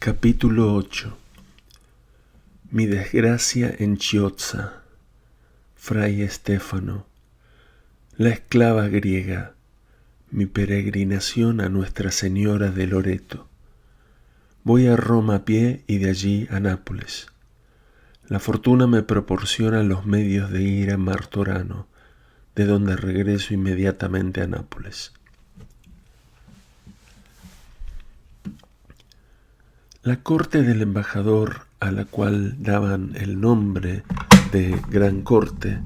Capítulo 8. Mi desgracia en Chiozza. Fray Estéfano. La esclava griega. Mi peregrinación a Nuestra Señora de Loreto. Voy a Roma a pie y de allí a Nápoles. La fortuna me proporciona los medios de ir a Martorano, de donde regreso inmediatamente a Nápoles. La corte del embajador, a la cual daban el nombre de Gran Corte,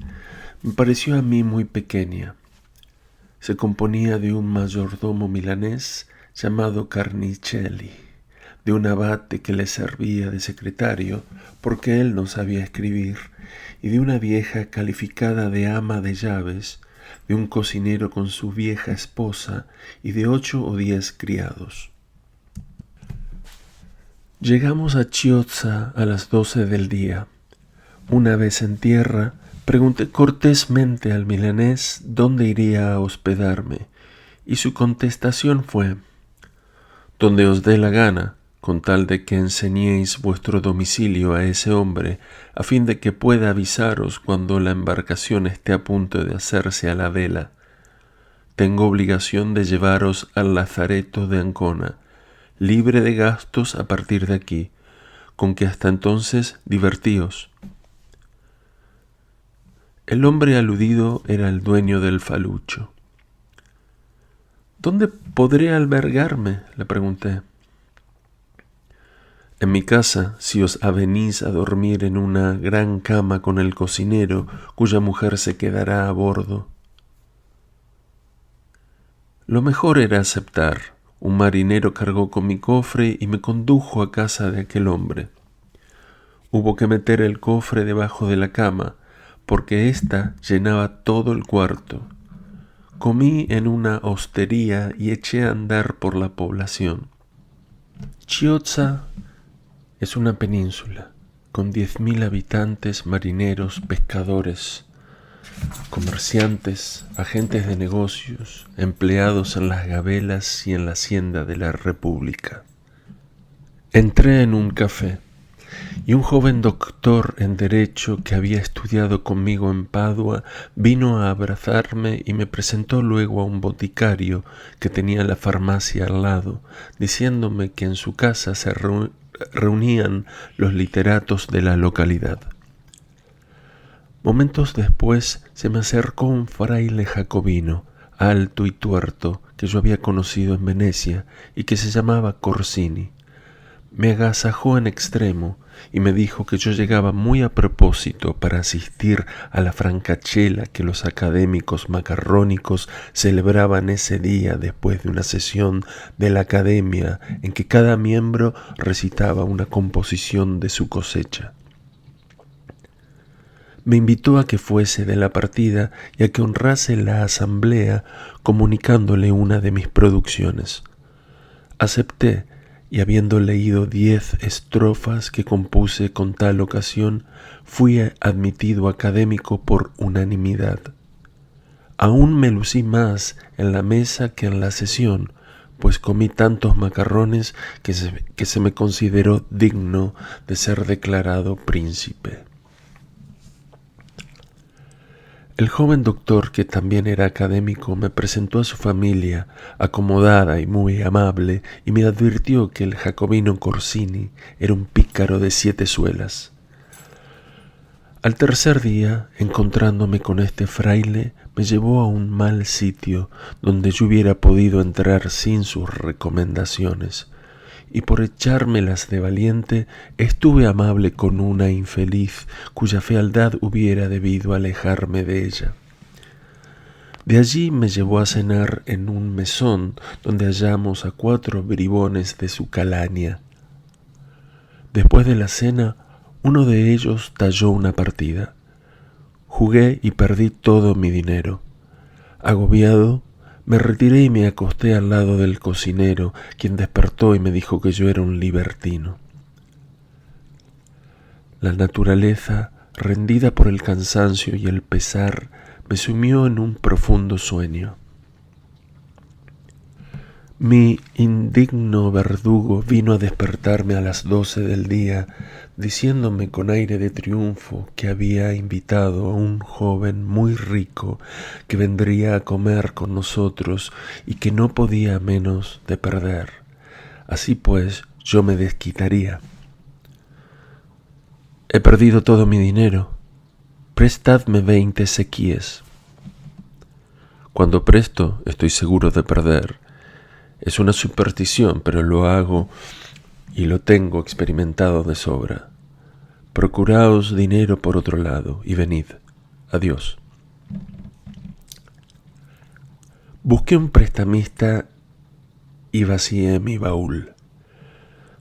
me pareció a mí muy pequeña. Se componía de un mayordomo milanés llamado Carnicelli, de un abate que le servía de secretario porque él no sabía escribir, y de una vieja calificada de ama de llaves, de un cocinero con su vieja esposa y de 8 o 10 criados. Llegamos a Chiozza a las 12 del día. Una vez en tierra, pregunté cortésmente al milanés dónde iría a hospedarme, y su contestación fue: «Donde os dé la gana, con tal de que enseñéis vuestro domicilio a ese hombre, a fin de que pueda avisaros cuando la embarcación esté a punto de hacerse a la vela. Tengo obligación de llevaros al lazareto de Ancona, libre de gastos a partir de aquí, con que hasta entonces divertíos». El hombre aludido era el dueño del falucho. «¿Dónde podré albergarme?», le pregunté. «En mi casa, si os avenís a dormir en una gran cama con el cocinero, cuya mujer se quedará a bordo». Lo mejor era aceptar. Un marinero cargó con mi cofre y me condujo a casa de aquel hombre. Hubo que meter el cofre debajo de la cama, porque ésta llenaba todo el cuarto. Comí en una hostería y eché a andar por la población. Chiozza es una península con 10.000 habitantes, marineros, pescadores, comerciantes, agentes de negocios, empleados en las gabelas y en la hacienda de la República. Entré en un café y un joven doctor en Derecho que había estudiado conmigo en Padua vino a abrazarme y me presentó luego a un boticario que tenía la farmacia al lado, diciéndome que en su casa se reunían los literatos de la localidad. Momentos después se me acercó un fraile jacobino, alto y tuerto, que yo había conocido en Venecia y que se llamaba Corsini. Me agasajó en extremo y me dijo que yo llegaba muy a propósito para asistir a la francachela que los académicos macarrónicos celebraban ese día después de una sesión de la academia en que cada miembro recitaba una composición de su cosecha. Me invitó a que fuese de la partida y a que honrase la asamblea comunicándole una de mis producciones. Acepté, y habiendo leído 10 estrofas que compuse con tal ocasión, fui admitido académico por unanimidad. Aún me lucí más en la mesa que en la sesión, pues comí tantos macarrones que se me consideró digno de ser declarado príncipe. El joven doctor, que también era académico, me presentó a su familia, acomodada y muy amable, y me advirtió que el jacobino Corsini era un pícaro de 7 suelas. Al tercer día, encontrándome con este fraile, me llevó a un mal sitio donde yo hubiera podido entrar sin sus recomendaciones, y por echármelas de valiente estuve amable con una infeliz cuya fealdad hubiera debido alejarme de ella. De allí me llevó a cenar en un mesón donde hallamos a 4 bribones de su calaña. Después de la cena, uno de ellos talló una partida. Jugué y perdí todo mi dinero. Agobiado, me retiré y me acosté al lado del cocinero, quien despertó y me dijo que yo era un libertino. La naturaleza, rendida por el cansancio y el pesar, me sumió en un profundo sueño. Mi indigno verdugo vino a despertarme a las 12 del día, diciéndome con aire de triunfo que había invitado a un joven muy rico que vendría a comer con nosotros y que no podía menos de perder. Así pues, yo me desquitaría. He perdido todo mi dinero. Prestadme 20 sequíes. Cuando presto, estoy seguro de perder. Es una superstición, pero lo hago y lo tengo experimentado de sobra. Procuraos dinero por otro lado y venid. Adiós. Busqué un prestamista y vacié mi baúl.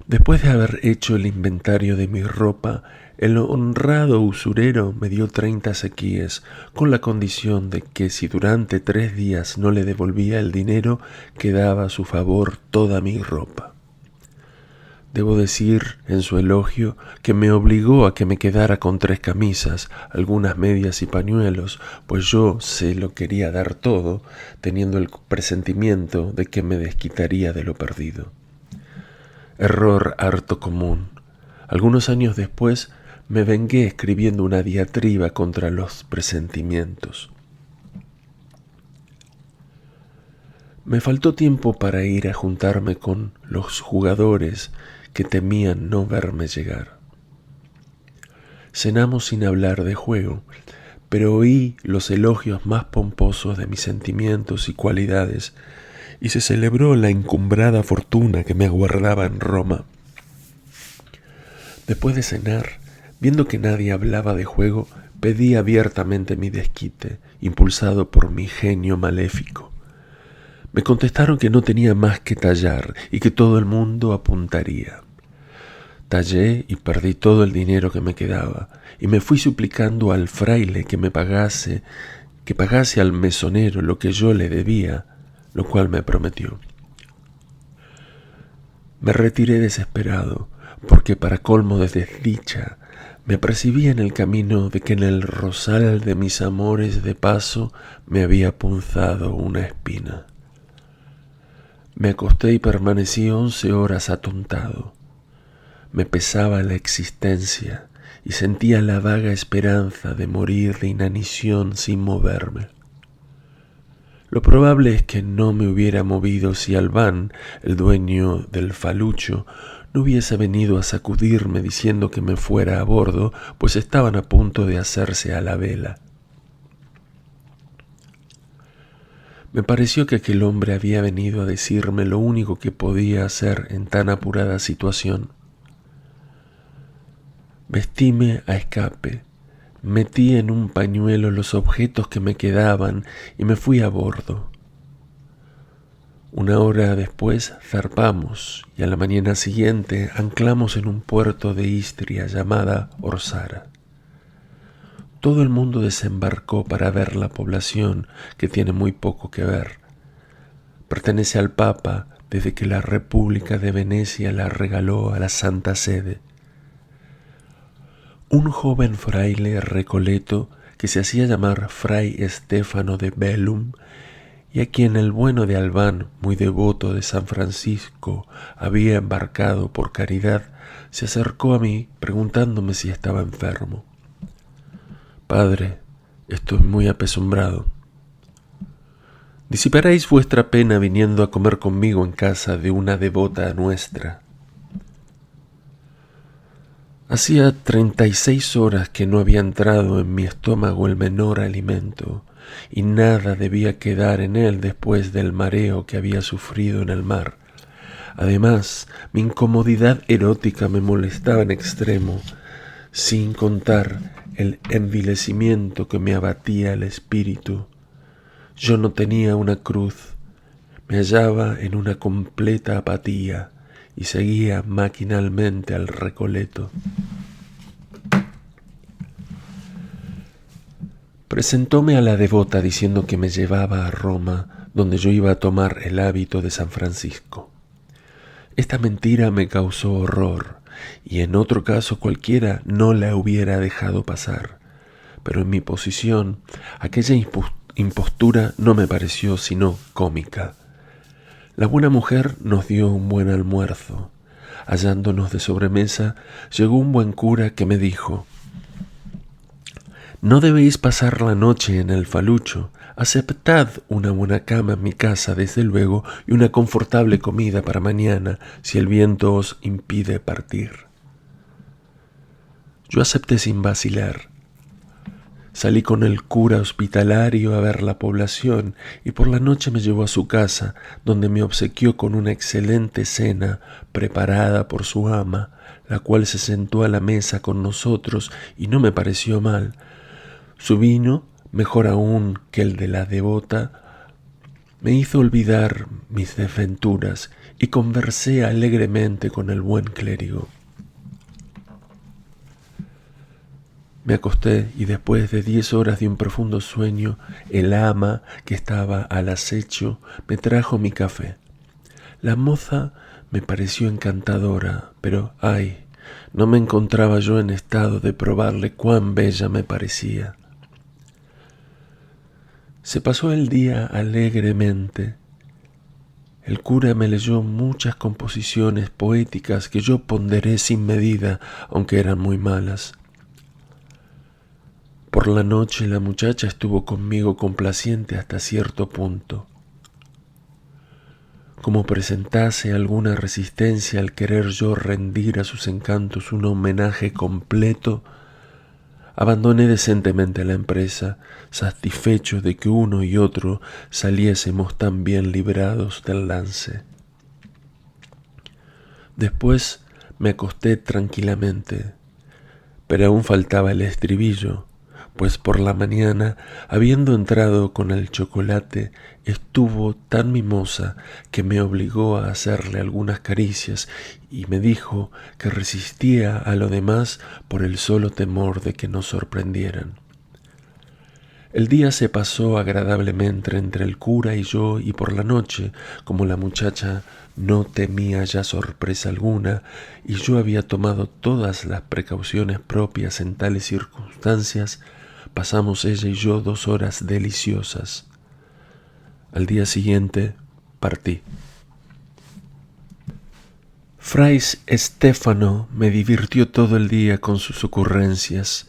Después de haber hecho el inventario de mi ropa, el honrado usurero me dio 30 sequíes, con la condición de que si durante 3 días no le devolvía el dinero, quedaba a su favor toda mi ropa. Debo decir, en su elogio, que me obligó a que me quedara con 3 camisas, algunas medias y pañuelos, pues yo se lo quería dar todo, teniendo el presentimiento de que me desquitaría de lo perdido. Error harto común. Algunos años después me vengué escribiendo una diatriba contra los presentimientos. Me faltó tiempo para ir a juntarme con los jugadores que temían no verme llegar. Cenamos sin hablar de juego, pero oí los elogios más pomposos de mis sentimientos y cualidades, y se celebró la encumbrada fortuna que me aguardaba en Roma. Después de cenar, viendo que nadie hablaba de juego, pedí abiertamente mi desquite, impulsado por mi genio maléfico. Me contestaron que no tenía más que tallar y que todo el mundo apuntaría. Tallé y perdí todo el dinero que me quedaba, y me fui suplicando al fraile que pagase al mesonero lo que yo le debía, lo cual me prometió. Me retiré desesperado, porque para colmo de desdicha, me apercibí en el camino de que en el rosal de mis amores de paso me había punzado una espina. Me acosté y permanecí 11 horas atontado. Me pesaba la existencia y sentía la vaga esperanza de morir de inanición sin moverme. Lo probable es que no me hubiera movido si Albán, el dueño del falucho, no hubiese venido a sacudirme diciendo que me fuera a bordo, pues estaban a punto de hacerse a la vela. Me pareció que aquel hombre había venido a decirme lo único que podía hacer en tan apurada situación. Vestíme a escape, metí en un pañuelo los objetos que me quedaban y me fui a bordo. Una hora después zarpamos y a la mañana siguiente anclamos en un puerto de Istria llamada Orsara. Todo el mundo desembarcó para ver la población, que tiene muy poco que ver. Pertenece al Papa desde que la República de Venecia la regaló a la Santa Sede. Un joven fraile recoleto que se hacía llamar Fray Estéfano de Bellum y a quien el bueno de Albán, muy devoto de San Francisco, había embarcado por caridad, se acercó a mí preguntándome si estaba enfermo. Padre, estoy muy apesumbrado. Disiparéis vuestra pena viniendo a comer conmigo en casa de una devota nuestra. Hacía 36 horas que no había entrado en mi estómago el menor alimento, y nada debía quedar en él después del mareo que había sufrido en el mar. Además, mi incomodidad erótica me molestaba en extremo, sin contar el envilecimiento que me abatía el espíritu. Yo no tenía una cruz, me hallaba en una completa apatía y seguía maquinalmente al Recoleto. Presentóme a la devota diciendo que me llevaba a Roma, donde yo iba a tomar el hábito de San Francisco. Esta mentira me causó horror, y en otro caso cualquiera no la hubiera dejado pasar. Pero en mi posición, aquella impostura no me pareció sino cómica. La buena mujer nos dio un buen almuerzo. Hallándonos de sobremesa, llegó un buen cura que me dijo: «No debéis pasar la noche en el falucho. Aceptad una buena cama en mi casa, desde luego, y una confortable comida para mañana, si el viento os impide partir». Yo acepté sin vacilar. Salí con el cura hospitalario a ver la población y por la noche me llevó a su casa, donde me obsequió con una excelente cena preparada por su ama, la cual se sentó a la mesa con nosotros y no me pareció mal. Su vino, mejor aún que el de la devota, me hizo olvidar mis desventuras y conversé alegremente con el buen clérigo. Me acosté y después de 10 horas de un profundo sueño, el ama, que estaba al acecho, me trajo mi café. La moza me pareció encantadora, pero ¡ay! No me encontraba yo en estado de probarle cuán bella me parecía. Se pasó el día alegremente. El cura me leyó muchas composiciones poéticas que yo ponderé sin medida, aunque eran muy malas. Por la noche la muchacha estuvo conmigo complaciente hasta cierto punto. Como presentase alguna resistencia al querer yo rendir a sus encantos un homenaje completo, abandoné decentemente la empresa, satisfecho de que uno y otro saliésemos tan bien librados del lance. Después me acosté tranquilamente, pero aún faltaba el estribillo, pues por la mañana, habiendo entrado con el chocolate, estuvo tan mimosa que me obligó a hacerle algunas caricias y me dijo que resistía a lo demás por el solo temor de que nos sorprendieran. El día se pasó agradablemente entre el cura y yo, y por la noche, como la muchacha no temía ya sorpresa alguna, y yo había tomado todas las precauciones propias en tales circunstancias, pasamos ella y yo 2 horas deliciosas. Al día siguiente partí. Fray Estéfano me divirtió todo el día con sus ocurrencias,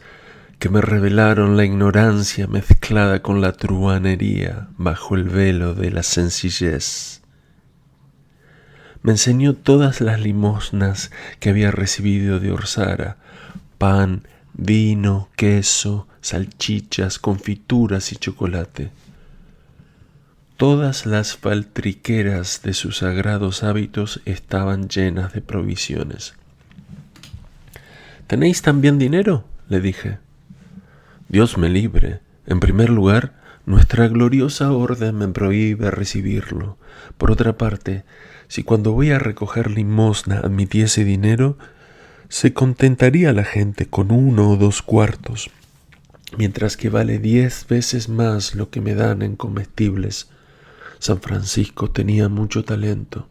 que me revelaron la ignorancia mezclada con la truhanería bajo el velo de la sencillez. Me enseñó todas las limosnas que había recibido de Orsara: pan, vino, queso, salchichas, confituras y chocolate. Todas las faltriqueras de sus sagrados hábitos estaban llenas de provisiones. ¿Tenéis también dinero?, le dije. Dios me libre. En primer lugar, nuestra gloriosa orden me prohíbe recibirlo. Por otra parte, si cuando voy a recoger limosna admitiese dinero, se contentaría la gente con 1 o 2 cuartos, mientras que vale 10 veces más lo que me dan en comestibles. San Francisco tenía mucho talento.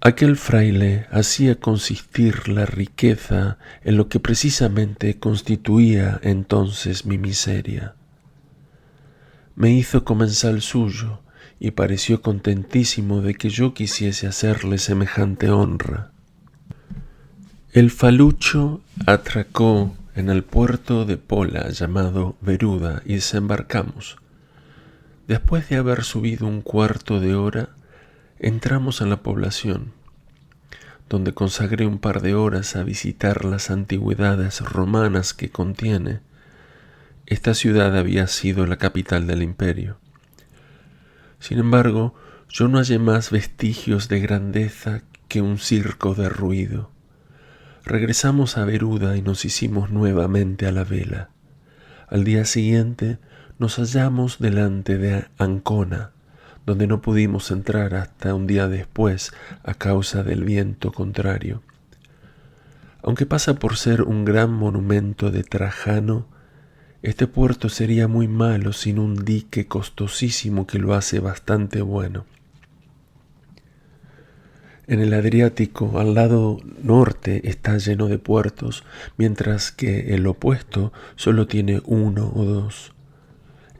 Aquel fraile hacía consistir la riqueza en lo que precisamente constituía entonces mi miseria. Me hizo comensal suyo y pareció contentísimo de que yo quisiese hacerle semejante honra. El falucho atracó en el puerto de Pola llamado Veruda y desembarcamos. Después de haber subido 1/4 de hora, entramos en la población, donde consagré un par de horas a visitar las antigüedades romanas que contiene. Esta ciudad había sido la capital del imperio. Sin embargo, yo no hallé más vestigios de grandeza que un circo de ruido. Regresamos a Veruda y nos hicimos nuevamente a la vela. Al día siguiente nos hallamos delante de Ancona, donde no pudimos entrar hasta un día después a causa del viento contrario. Aunque pasa por ser un gran monumento de Trajano, este puerto sería muy malo sin un dique costosísimo que lo hace bastante bueno. En el Adriático, al lado norte, está lleno de puertos, mientras que el opuesto solo tiene 1 o 2.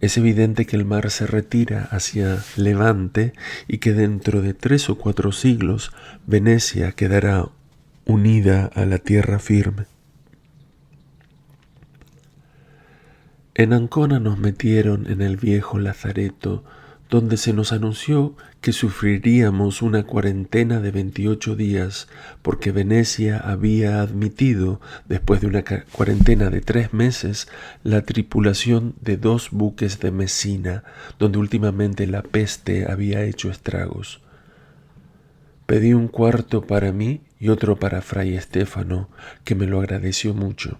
Es evidente que el mar se retira hacia levante y que dentro de 3 o 4 siglos Venecia quedará unida a la tierra firme. En Ancona nos metieron en el viejo lazareto, donde se nos anunció que sufriríamos una cuarentena de 28 días, porque Venecia había admitido, después de una cuarentena de 3 meses, la tripulación de 2 buques de Mesina, donde últimamente la peste había hecho estragos. Pedí un cuarto para mí y otro para Fray Estéfano, que me lo agradeció mucho.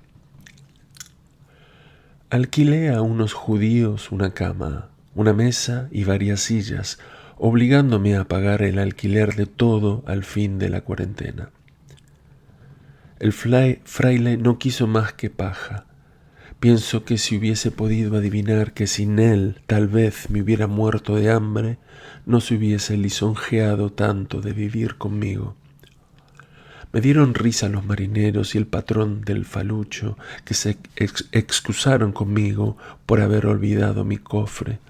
Alquilé a unos judíos una cama, una mesa y varias sillas, obligándome a pagar el alquiler de todo al fin de la cuarentena. El fraile no quiso más que paja. Pienso que si hubiese podido adivinar que sin él tal vez me hubiera muerto de hambre, no se hubiese lisonjeado tanto de vivir conmigo. Me dieron risa los marineros y el patrón del falucho, que se excusaron conmigo por haber olvidado mi cofre.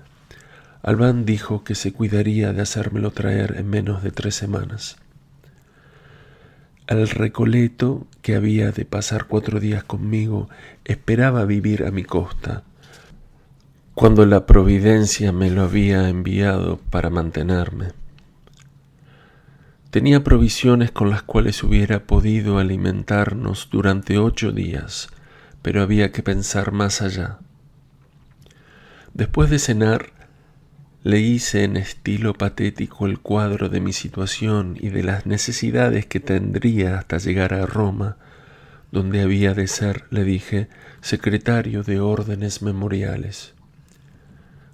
Albán dijo que se cuidaría de hacérmelo traer en menos de 3 semanas. El Recoleto, que había de pasar 4 días conmigo, esperaba vivir a mi costa, cuando la providencia me lo había enviado para mantenerme. Tenía provisiones con las cuales hubiera podido alimentarnos durante 8 días, pero había que pensar más allá. Después de cenar, le hice en estilo patético el cuadro de mi situación y de las necesidades que tendría hasta llegar a Roma, donde había de ser, le dije, secretario de órdenes memoriales.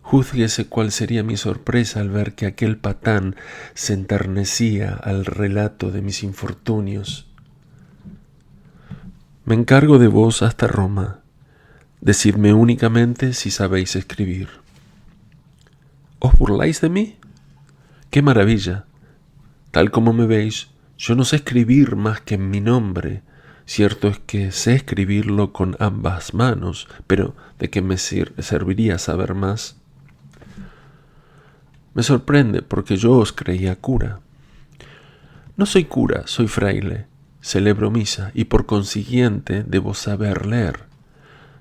Júzguese cuál sería mi sorpresa al ver que aquel patán se enternecía al relato de mis infortunios. Me encargo de vos hasta Roma. Decidme únicamente si sabéis escribir. ¿Os burláis de mí? ¡Qué maravilla! Tal como me veis, yo no sé escribir más que en mi nombre. Cierto es que sé escribirlo con ambas manos, pero ¿de qué me serviría saber más? Me sorprende porque yo os creía cura. No soy cura, soy fraile. Celebro misa y por consiguiente debo saber leer.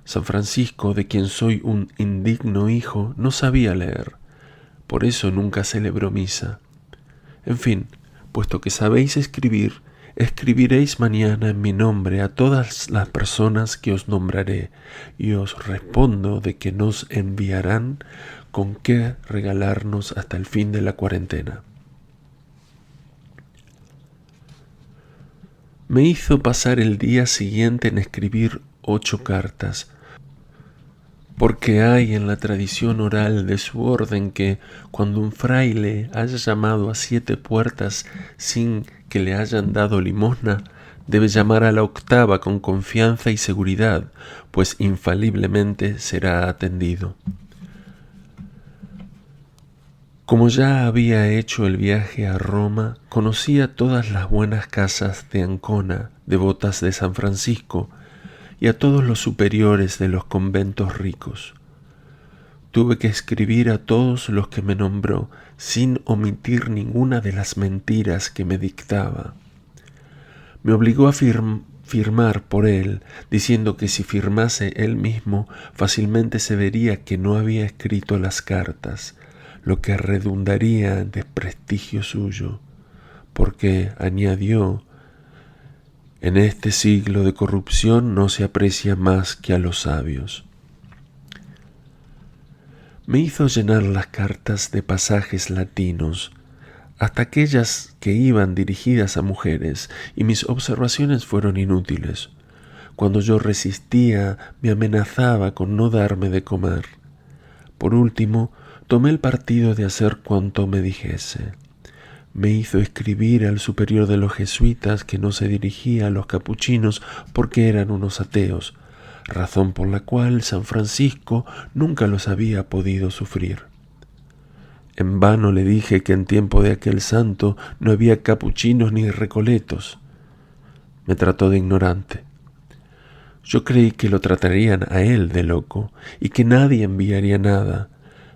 San Francisco, de quien soy un indigno hijo, no sabía leer. Por eso nunca celebró misa. En fin, puesto que sabéis escribir, escribiréis mañana en mi nombre a todas las personas que os nombraré, y os respondo de que nos enviarán con qué regalarnos hasta el fin de la cuarentena. Me hizo pasar el día siguiente en escribir 8 cartas, porque hay en la tradición oral de su orden que, cuando un fraile haya llamado a 7 puertas sin que le hayan dado limosna, debe llamar a la 8ª con confianza y seguridad, pues infaliblemente será atendido. Como ya había hecho el viaje a Roma, conocía todas las buenas casas de Ancona, devotas de San Francisco, y a todos los superiores de los conventos ricos. Tuve que escribir a todos los que me nombró, sin omitir ninguna de las mentiras que me dictaba. Me obligó a firmar por él, diciendo que si firmase él mismo, fácilmente se vería que no había escrito las cartas, lo que redundaría en desprestigio suyo, porque, añadió, en este siglo de corrupción no se aprecia más que a los sabios. Me hizo llenar las cartas de pasajes latinos, hasta aquellas que iban dirigidas a mujeres, y mis observaciones fueron inútiles. Cuando yo resistía, me amenazaba con no darme de comer. Por último, tomé el partido de hacer cuanto me dijese. Me hizo escribir al superior de los jesuitas que no se dirigía a los capuchinos porque eran unos ateos, razón por la cual San Francisco nunca los había podido sufrir. En vano le dije que en tiempo de aquel santo no había capuchinos ni recoletos. Me trató de ignorante. Yo creí que lo tratarían a él de loco y que nadie enviaría nada,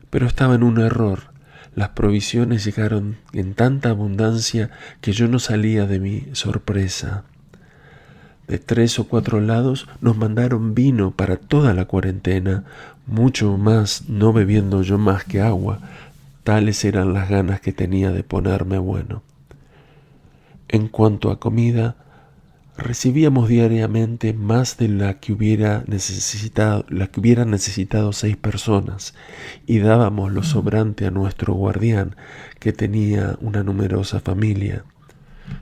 pero estaba en un error. Las provisiones llegaron en tanta abundancia que yo no salía de mi sorpresa. De 3 o 4 lados nos mandaron vino para toda la cuarentena, mucho más no bebiendo yo más que agua. Tales eran las ganas que tenía de ponerme bueno. En cuanto a comida, recibíamos diariamente más de la que hubieran necesitado 6 personas, y dábamos lo sobrante a nuestro guardián, que tenía una numerosa familia.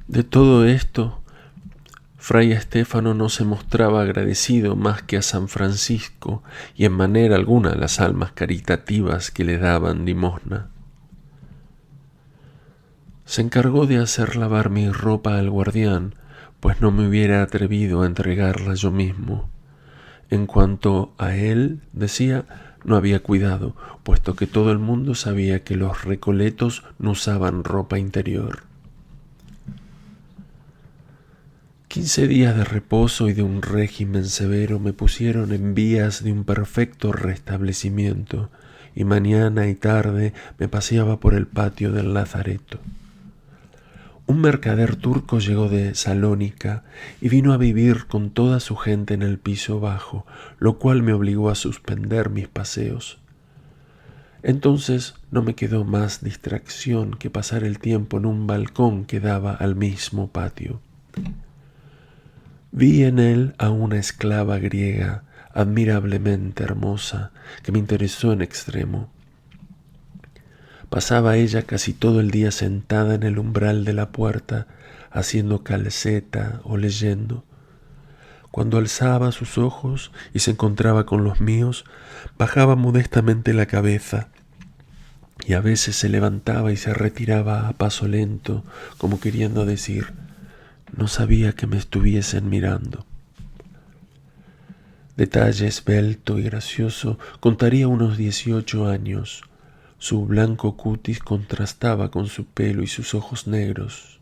De todo esto, Fray Estéfano no se mostraba agradecido más que a San Francisco y en manera alguna a las almas caritativas que le daban limosna. Se encargó de hacer lavar mi ropa al guardián, pues no me hubiera atrevido a entregarla yo mismo. En cuanto a él, decía, no había cuidado, puesto que todo el mundo sabía que los recoletos no usaban ropa interior. 15 días de reposo y de un régimen severo me pusieron en vías de un perfecto restablecimiento, y mañana y tarde me paseaba por el patio del lazareto. Un mercader turco llegó de Salónica y vino a vivir con toda su gente en el piso bajo, lo cual me obligó a suspender mis paseos. Entonces no me quedó más distracción que pasar el tiempo en un balcón que daba al mismo patio. Vi en él a una esclava griega admirablemente hermosa que me interesó en extremo. Pasaba ella casi todo el día sentada en el umbral de la puerta, haciendo calceta o leyendo. Cuando alzaba sus ojos y se encontraba con los míos, bajaba modestamente la cabeza y a veces se levantaba y se retiraba a paso lento, como queriendo decir: no sabía que me estuviesen mirando. Detalle esbelto y gracioso, contaría unos 18 años. Su blanco cutis contrastaba con su pelo y sus ojos negros.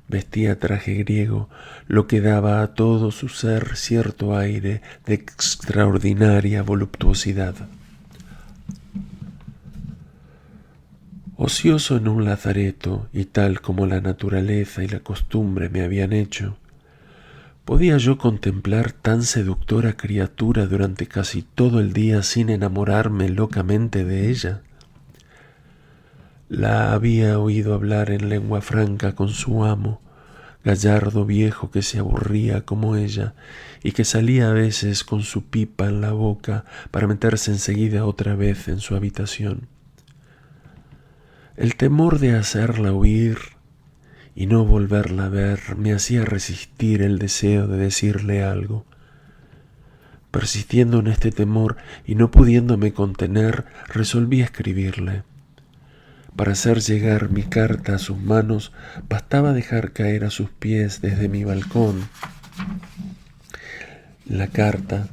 Vestía traje griego, lo que daba a todo su ser cierto aire de extraordinaria voluptuosidad. Ocioso en un lazareto, y tal como la naturaleza y la costumbre me habían hecho, ¿podía yo contemplar tan seductora criatura durante casi todo el día sin enamorarme locamente de ella? La había oído hablar en lengua franca con su amo, gallardo viejo que se aburría como ella y que salía a veces con su pipa en la boca para meterse enseguida otra vez en su habitación. El temor de hacerla huir y no volverla a ver me hacía resistir el deseo de decirle algo. Persistiendo en este temor y no pudiéndome contener, resolví escribirle. Para hacer llegar mi carta a sus manos, bastaba dejar caer a sus pies desde mi balcón la carta,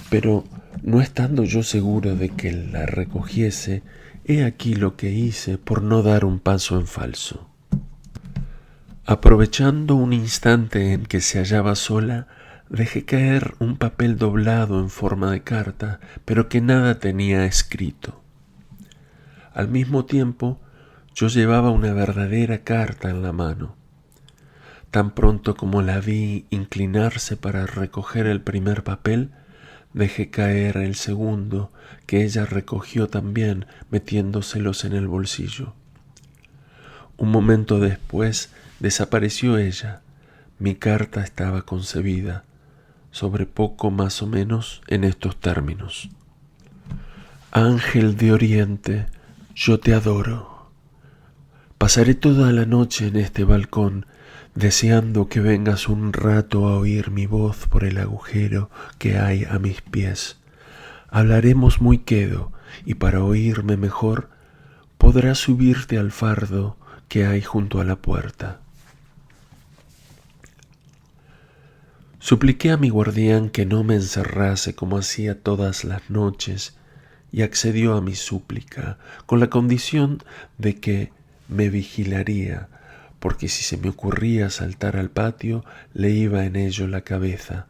pero no estando yo seguro de que la recogiese, he aquí lo que hice por no dar un paso en falso. Aprovechando un instante en que se hallaba sola, dejé caer un papel doblado en forma de carta, pero que nada tenía escrito. Al mismo tiempo, yo llevaba una verdadera carta en la mano. Tan pronto como la vi inclinarse para recoger el primer papel, dejé caer el segundo, que ella recogió también, metiéndoselos en el bolsillo. Un momento después desapareció ella. Mi carta estaba concebida, sobre poco más o menos en estos términos: Ángel de Oriente, yo te adoro. Pasaré toda la noche en este balcón, deseando que vengas un rato a oír mi voz por el agujero que hay a mis pies. Hablaremos muy quedo, y para oírme mejor, podrás subirte al fardo que hay junto a la puerta. Supliqué a mi guardián que no me encerrase como hacía todas las noches, y accedió a mi súplica, con la condición de que me vigilaría, porque si se me ocurría saltar al patio, le iba en ello la cabeza.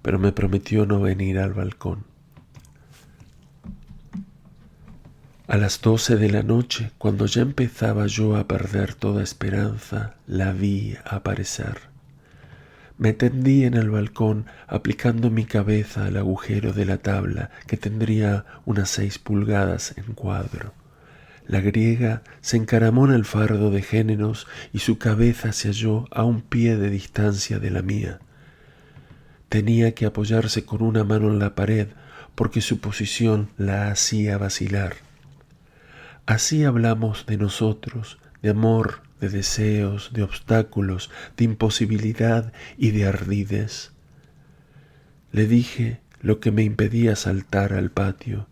pero me prometió no venir al balcón. A las 12 de la noche, cuando ya empezaba yo a perder toda esperanza, la vi aparecer. Me tendí en el balcón aplicando mi cabeza al agujero de la tabla que tendría unas 6 pulgadas en cuadro. La griega se encaramó en el fardo de géneros y su cabeza se halló a un pie de distancia de la mía. Tenía que apoyarse con una mano en la pared porque su posición la hacía vacilar. Así hablamos de nosotros, de amor, de deseos, de obstáculos, de imposibilidad y de ardidez. Le dije lo que me impedía saltar al patio,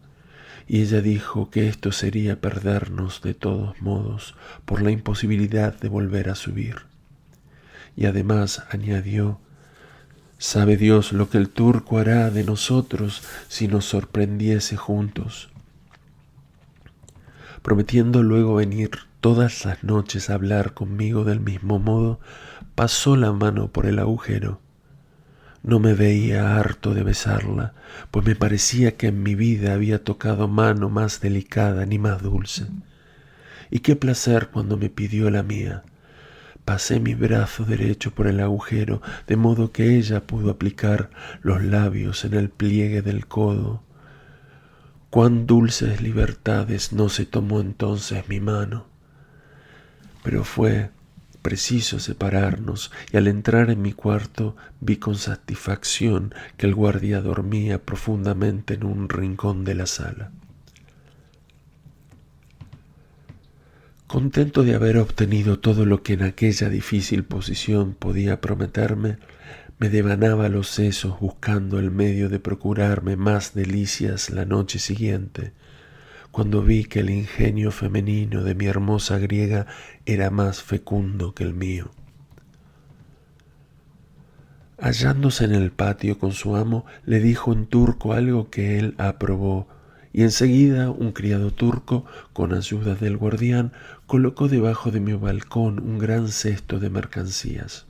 y ella dijo que esto sería perdernos de todos modos por la imposibilidad de volver a subir. Y además añadió, ¿sabe Dios lo que el turco hará de nosotros si nos sorprendiese juntos? Prometiendo luego venir todas las noches a hablar conmigo del mismo modo, pasó la mano por el agujero. No me veía harto de besarla, pues me parecía que en mi vida había tocado mano más delicada ni más dulce. Y qué placer cuando me pidió la mía. Pasé mi brazo derecho por el agujero, de modo que ella pudo aplicar los labios en el pliegue del codo. Cuán dulces libertades no se tomó entonces mi mano. Pero fue preciso separarnos, y al entrar en mi cuarto vi con satisfacción que el guardia dormía profundamente en un rincón de la sala. Contento de haber obtenido todo lo que en aquella difícil posición podía prometerme, me devanaba los sesos buscando el medio de procurarme más delicias la noche siguiente, cuando vi que el ingenio femenino de mi hermosa griega era más fecundo que el mío. Hallándose en el patio con su amo, le dijo en turco algo que él aprobó, y enseguida un criado turco, con ayuda del guardián, colocó debajo de mi balcón un gran cesto de mercancías.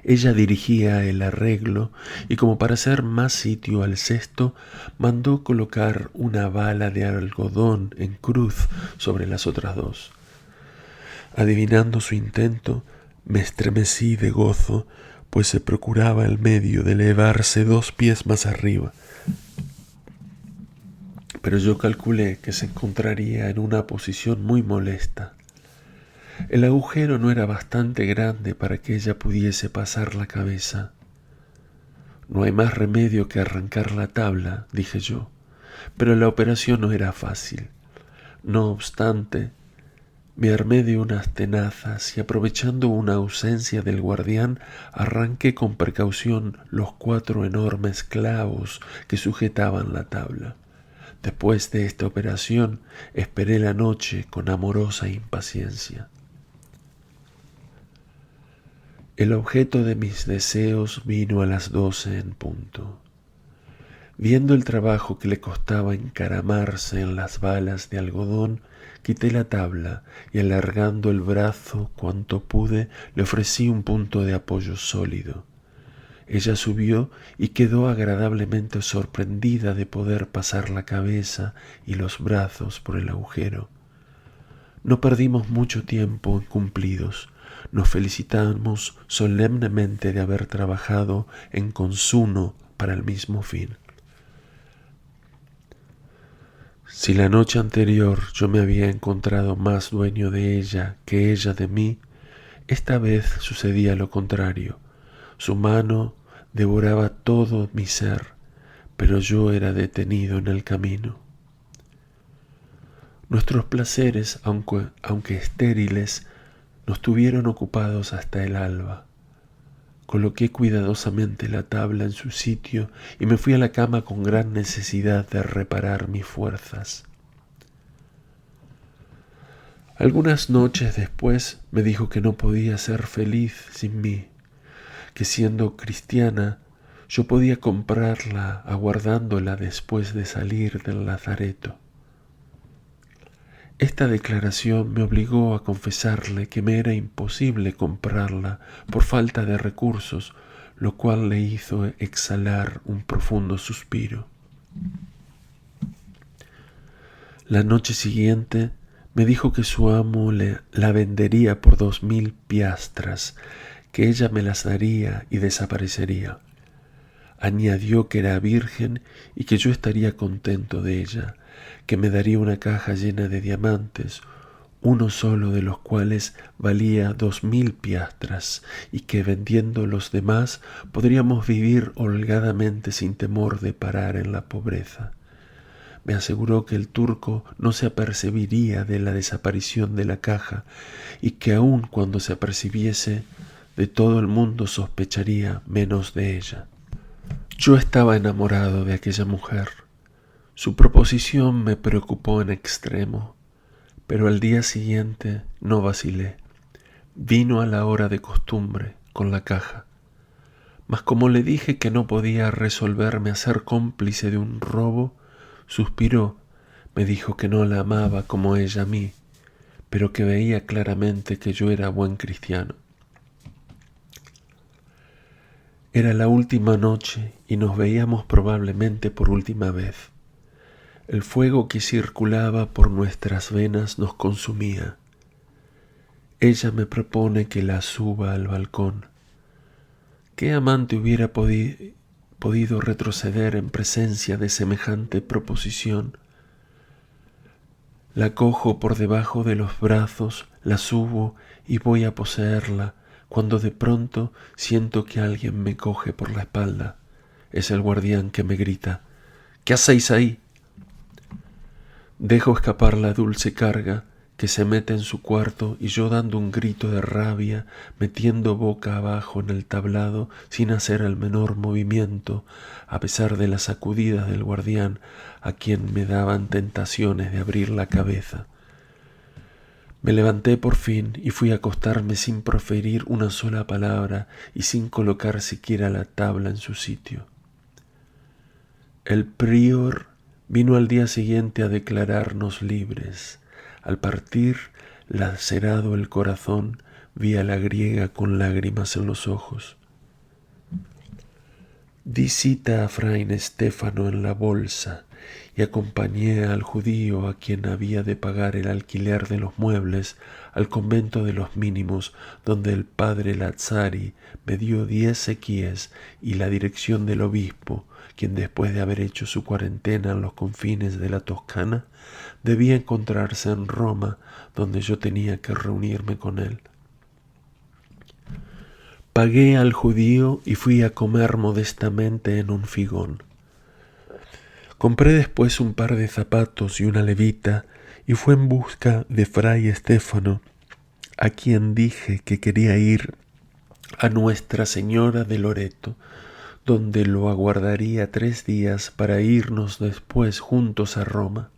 Ella dirigía el arreglo y, como para hacer más sitio al cesto, mandó colocar una bala de algodón en cruz sobre las otras dos. Adivinando su intento, me estremecí de gozo, pues se procuraba el medio de elevarse 2 pies más arriba. Pero yo calculé que se encontraría en una posición muy molesta. El agujero no era bastante grande para que ella pudiese pasar la cabeza. No hay más remedio que arrancar la tabla, dije yo, pero la operación no era fácil. No obstante, me armé de unas tenazas y, aprovechando una ausencia del guardián, arranqué con precaución los 4 enormes clavos que sujetaban la tabla. Después de esta operación, esperé la noche con amorosa impaciencia. El objeto de mis deseos vino a las 12 en punto. Viendo el trabajo que le costaba encaramarse en las balas de algodón, quité la tabla y, alargando el brazo cuanto pude, le ofrecí un punto de apoyo sólido. Ella subió y quedó agradablemente sorprendida de poder pasar la cabeza y los brazos por el agujero. No perdimos mucho tiempo en cumplidos. Nos felicitamos solemnemente de haber trabajado en consuno para el mismo fin. Si la noche anterior yo me había encontrado más dueño de ella que ella de mí, esta vez sucedía lo contrario. Su mano devoraba todo mi ser, pero yo era detenido en el camino. Nuestros placeres, aunque estériles, nos tuvieron ocupados hasta el alba. Coloqué cuidadosamente la tabla en su sitio y me fui a la cama con gran necesidad de reparar mis fuerzas. Algunas noches después me dijo que no podía ser feliz sin mí, que siendo cristiana yo podía comprarla aguardándola después de salir del lazareto. Esta declaración me obligó a confesarle que me era imposible comprarla por falta de recursos, lo cual le hizo exhalar un profundo suspiro. La noche siguiente me dijo que su amo la vendería por 2000 piastras, que ella me las daría y desaparecería. Añadió que era virgen y que yo estaría contento de ella, que me daría una caja llena de diamantes, uno solo de los cuales valía 2000 piastras, y que vendiendo los demás podríamos vivir holgadamente sin temor de parar en la pobreza. Me aseguró que el turco no se apercibiría de la desaparición de la caja y que aun cuando se apercibiese, de todo el mundo sospecharía menos de ella. Yo estaba enamorado de aquella mujer. Su proposición me preocupó en extremo, pero al día siguiente no vacilé. Vino a la hora de costumbre con la caja. Mas como le dije que no podía resolverme a ser cómplice de un robo, suspiró, me dijo que no la amaba como ella a mí, pero que veía claramente que yo era buen cristiano. Era la última noche y nos veíamos probablemente por última vez. El fuego que circulaba por nuestras venas nos consumía. Ella me propone que la suba al balcón. ¿Qué amante hubiera podido retroceder en presencia de semejante proposición? La cojo por debajo de los brazos, la subo y voy a poseerla, cuando de pronto siento que alguien me coge por la espalda. Es el guardián que me grita: «¿Qué hacéis ahí?». Dejo escapar la dulce carga, que se mete en su cuarto, y yo, dando un grito de rabia, metiendo boca abajo en el tablado sin hacer el menor movimiento, a pesar de las sacudidas del guardián, a quien me daban tentaciones de abrir la cabeza. Me levanté por fin y fui a acostarme sin proferir una sola palabra y sin colocar siquiera la tabla en su sitio. El prior vino al día siguiente a declararnos libres. Al partir, lacerado el corazón, vi a la griega con lágrimas en los ojos. Di cita a Fray Estéfano en la bolsa y acompañé al judío, a quien había de pagar el alquiler de los muebles, al convento de los mínimos, donde el padre Lazzari me dio 10 sequíes y la dirección del obispo, quien, después de haber hecho su cuarentena en los confines de la Toscana, debía encontrarse en Roma, donde yo tenía que reunirme con él. Pagué al judío y fui a comer modestamente en un figón. Compré después un par de zapatos y una levita y fue en busca de Fray Estéfano, a quien dije que quería ir a Nuestra Señora de Loreto, donde lo aguardaría 3 días para irnos después juntos a Roma.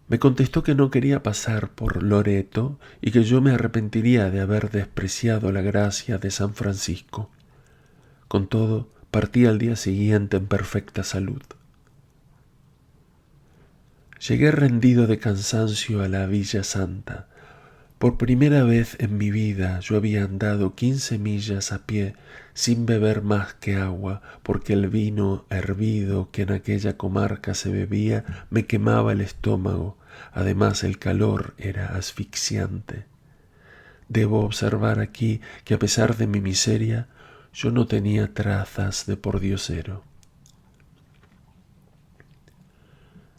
Me contestó que no quería pasar por Loreto y que yo me arrepentiría de haber despreciado la gracia de San Francisco. Con todo, partí al día siguiente en perfecta salud. Llegué rendido de cansancio a la Villa Santa. Por primera vez en mi vida yo había andado 15 millas a pie sin beber más que agua, porque el vino hervido que en aquella comarca se bebía me quemaba el estómago. Además, el calor era asfixiante. Debo observar aquí que, a pesar de mi miseria, yo no tenía trazas de pordiosero.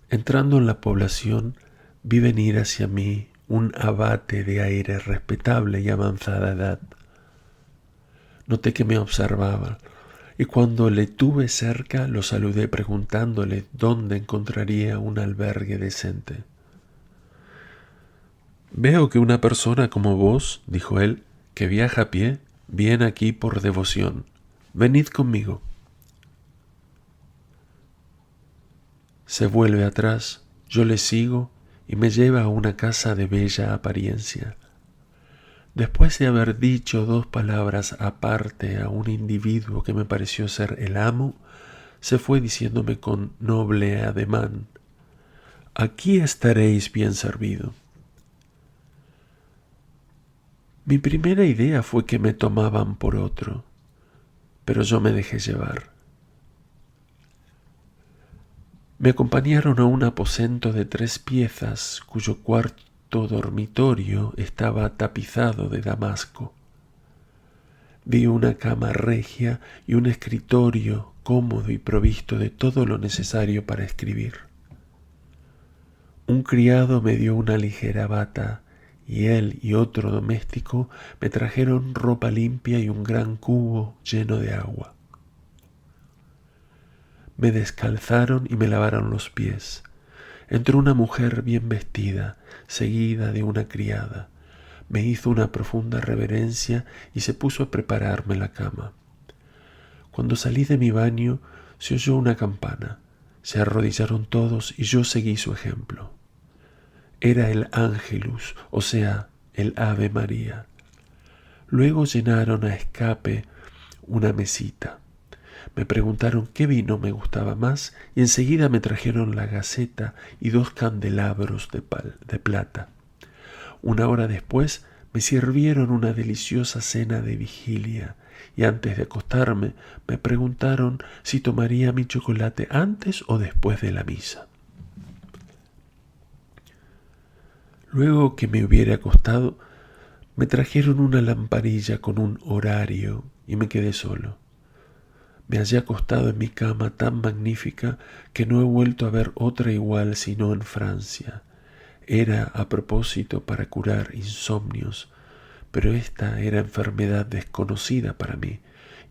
Entrando en la población, vi venir hacia mí un abate de aire respetable y avanzada edad. Noté que me observaba, y cuando le tuve cerca lo saludé preguntándole dónde encontraría un albergue decente. «Veo que una persona como vos», dijo él, «que viaja a pie, viene aquí por devoción. Venid conmigo». Se vuelve atrás, yo le sigo y me lleva a una casa de bella apariencia. Después de haber dicho 2 palabras aparte a un individuo que me pareció ser el amo, se fue diciéndome con noble ademán: «Aquí estaréis bien servido». Mi primera idea fue que me tomaban por otro. pero yo me dejé llevar. Me acompañaron a un aposento de 3 piezas, cuyo cuarto dormitorio estaba tapizado de damasco. Vi una cama regia y un escritorio cómodo y provisto de todo lo necesario para escribir. Un criado me dio una ligera bata y él y otro doméstico me trajeron ropa limpia y un gran cubo lleno de agua. Me descalzaron y me lavaron los pies. Entró una mujer bien vestida, seguida de una criada. Me hizo una profunda reverencia y se puso a prepararme la cama. Cuando salí de mi baño, se oyó una campana. Se arrodillaron todos y yo seguí su ejemplo. Era el Ángelus, o sea, el Ave María. Luego llenaron a escape una mesita. Me preguntaron qué vino me gustaba más y enseguida me trajeron la gaceta y 2 candelabros de plata. Una hora después me sirvieron una deliciosa cena de vigilia y antes de acostarme me preguntaron si tomaría mi chocolate antes o después de la misa. Luego que me hubiera acostado, me trajeron una lamparilla con un horario y me quedé solo. Me hallé acostado en mi cama tan magnífica que no he vuelto a ver otra igual sino en Francia. Era a propósito para curar insomnios, pero esta era enfermedad desconocida para mí